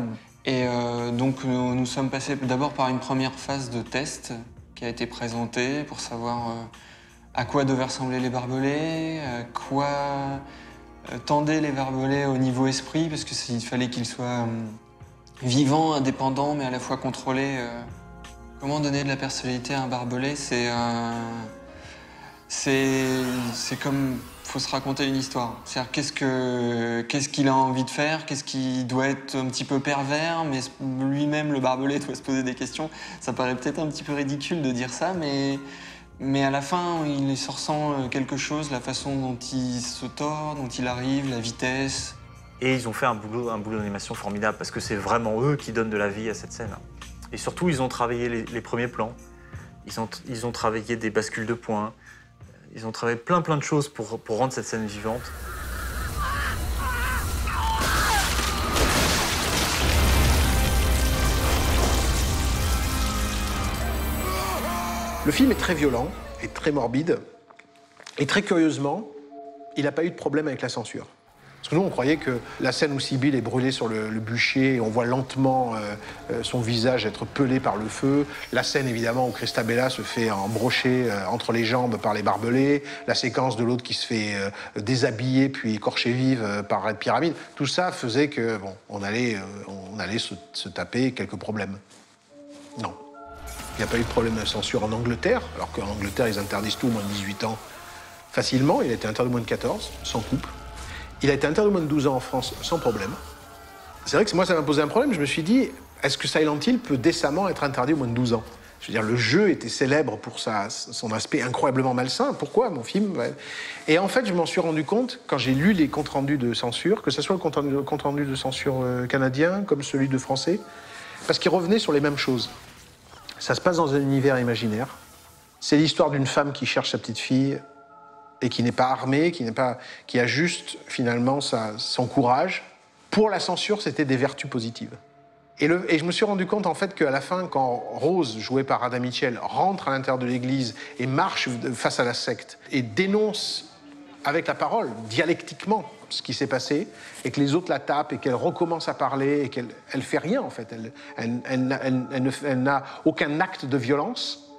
Et donc nous sommes passés d'abord par une première phase de test qui a été présentée pour savoir à quoi devaient ressembler les barbelés, à quoi tendaient les barbelés au niveau esprit, parce qu'il fallait qu'ils soient vivants, indépendants, mais à la fois contrôlés. Comment donner de la personnalité à un barbelé, c'est comme... faut se raconter une histoire. C'est-à-dire qu'est-ce qu'il a envie de faire, qu'est-ce qui doit être un petit peu pervers, mais lui-même, le barbelé, doit se poser des questions. Ça paraît peut-être un petit peu ridicule de dire ça, mais à la fin, il se ressent quelque chose, la façon dont il se tord, dont il arrive, la vitesse. Et ils ont fait un boulot d'animation formidable, parce que c'est vraiment eux qui donnent de la vie à cette scène. Et surtout, ils ont travaillé les premiers plans. Ils ont travaillé des bascules de points. Ils ont travaillé plein de choses pour rendre cette scène vivante. Le film est très violent et très morbide. Et très curieusement, il n'a pas eu de problème avec la censure. Parce que nous, on croyait que la scène où Sibylle est brûlée sur le bûcher, et on voit lentement son visage être pelé par le feu. La scène, évidemment, où Christabella se fait embrocher entre les jambes par les barbelés. La séquence de l'autre qui se fait déshabiller puis écorcher vive par Red Pyramide. Tout ça faisait que, bon, on allait se taper quelques problèmes. Non. Il n'y a pas eu de problème de censure en Angleterre, alors qu'en Angleterre, ils interdisent tout au moins de 18 ans facilement. Il a été interdit au moins de 14, sans couple. Il a été interdit au moins de 12 ans en France, sans problème. C'est vrai que moi, ça m'a posé un problème. Je me suis dit, est-ce que Silent Hill peut décemment être interdit au moins de 12 ans? Je veux dire, le jeu était célèbre pour son aspect incroyablement malsain. Pourquoi, mon film? Et en fait, je m'en suis rendu compte, quand j'ai lu les comptes rendus de censure, que ce soit le compte rendu de censure canadien, comme celui de français, parce qu'ils revenaient sur les mêmes choses. Ça se passe dans un univers imaginaire. C'est l'histoire d'une femme qui cherche sa petite fille et qui n'est pas armée, qui a juste, finalement, son courage. Pour la censure, c'était des vertus positives. Et je me suis rendu compte, en fait, qu'à la fin, quand Rose, jouée par Ada Mitchell, rentre à l'intérieur de l'église et marche face à la secte et dénonce avec la parole, dialectiquement, ce qui s'est passé, et que les autres la tapent et qu'elle recommence à parler et qu'elle fait rien, en fait. Elle n'a aucun acte de violence.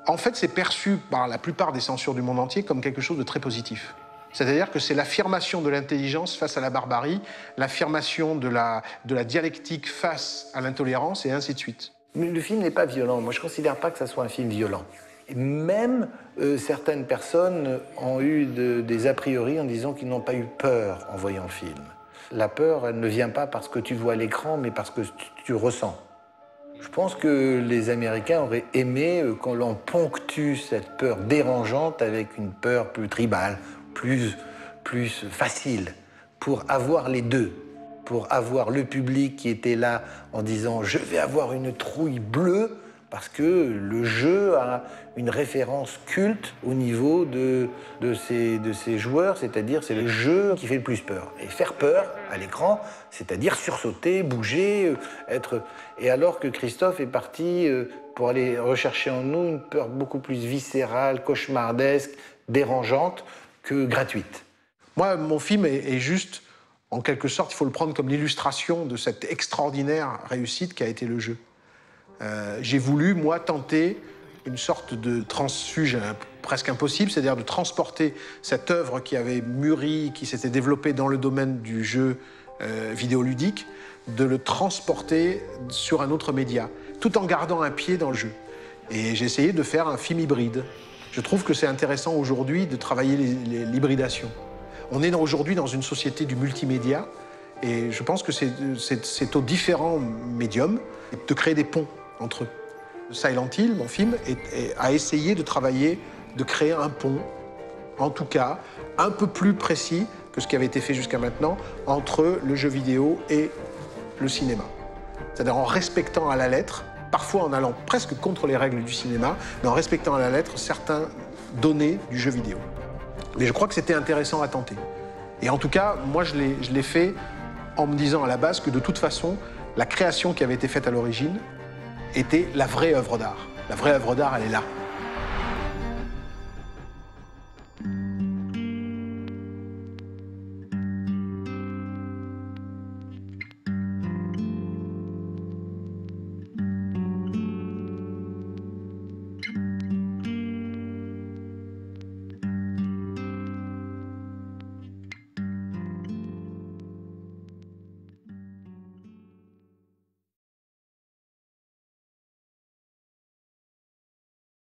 En fait, c'est perçu par la plupart des censures du monde entier comme quelque chose de très positif. C'est-à-dire que c'est l'affirmation de l'intelligence face à la barbarie, l'affirmation de la dialectique face à l'intolérance, et ainsi de suite. Mais le film n'est pas violent. Moi, je ne considère pas que ça soit un film violent. Et même certaines personnes ont eu des a priori en disant qu'ils n'ont pas eu peur en voyant le film. La peur, elle ne vient pas parce que tu vois l'écran, mais parce que tu ressens. Je pense que les Américains auraient aimé qu'on l'on ponctue cette peur dérangeante avec une peur plus tribale, plus facile, pour avoir les deux, pour avoir le public qui était là en disant « je vais avoir une trouille bleue », parce que le jeu a une référence culte au niveau de ces joueurs, c'est-à-dire c'est le jeu qui fait le plus peur. Et faire peur à l'écran, c'est-à-dire sursauter, bouger, être... Et alors que Christophe est parti pour aller rechercher en nous une peur beaucoup plus viscérale, cauchemardesque, dérangeante que gratuite. Moi, mon film est juste, en quelque sorte, il faut le prendre comme l'illustration de cette extraordinaire réussite qu'a été le jeu. J'ai voulu, moi, tenter une sorte de transfuge presque impossible, c'est-à-dire de transporter cette œuvre qui avait mûri, qui s'était développée dans le domaine du jeu vidéoludique, de le transporter sur un autre média, tout en gardant un pied dans le jeu. Et j'ai essayé de faire un film hybride. Je trouve que c'est intéressant aujourd'hui de travailler l'hybridation. On est aujourd'hui dans une société du multimédia, et je pense que c'est aux différents médiums de créer des ponts entre eux. Silent Hill, mon film, a essayé de travailler, de créer un pont, en tout cas, un peu plus précis que ce qui avait été fait jusqu'à maintenant, entre le jeu vidéo et le cinéma. C'est-à-dire en respectant à la lettre parfois en allant presque contre les règles du cinéma, mais en respectant à la lettre certains données du jeu vidéo. Mais je crois que c'était intéressant à tenter. Et en tout cas, moi, je l'ai fait en me disant à la base que de toute façon, la création qui avait été faite à l'origine était la vraie œuvre d'art. La vraie œuvre d'art, elle est là.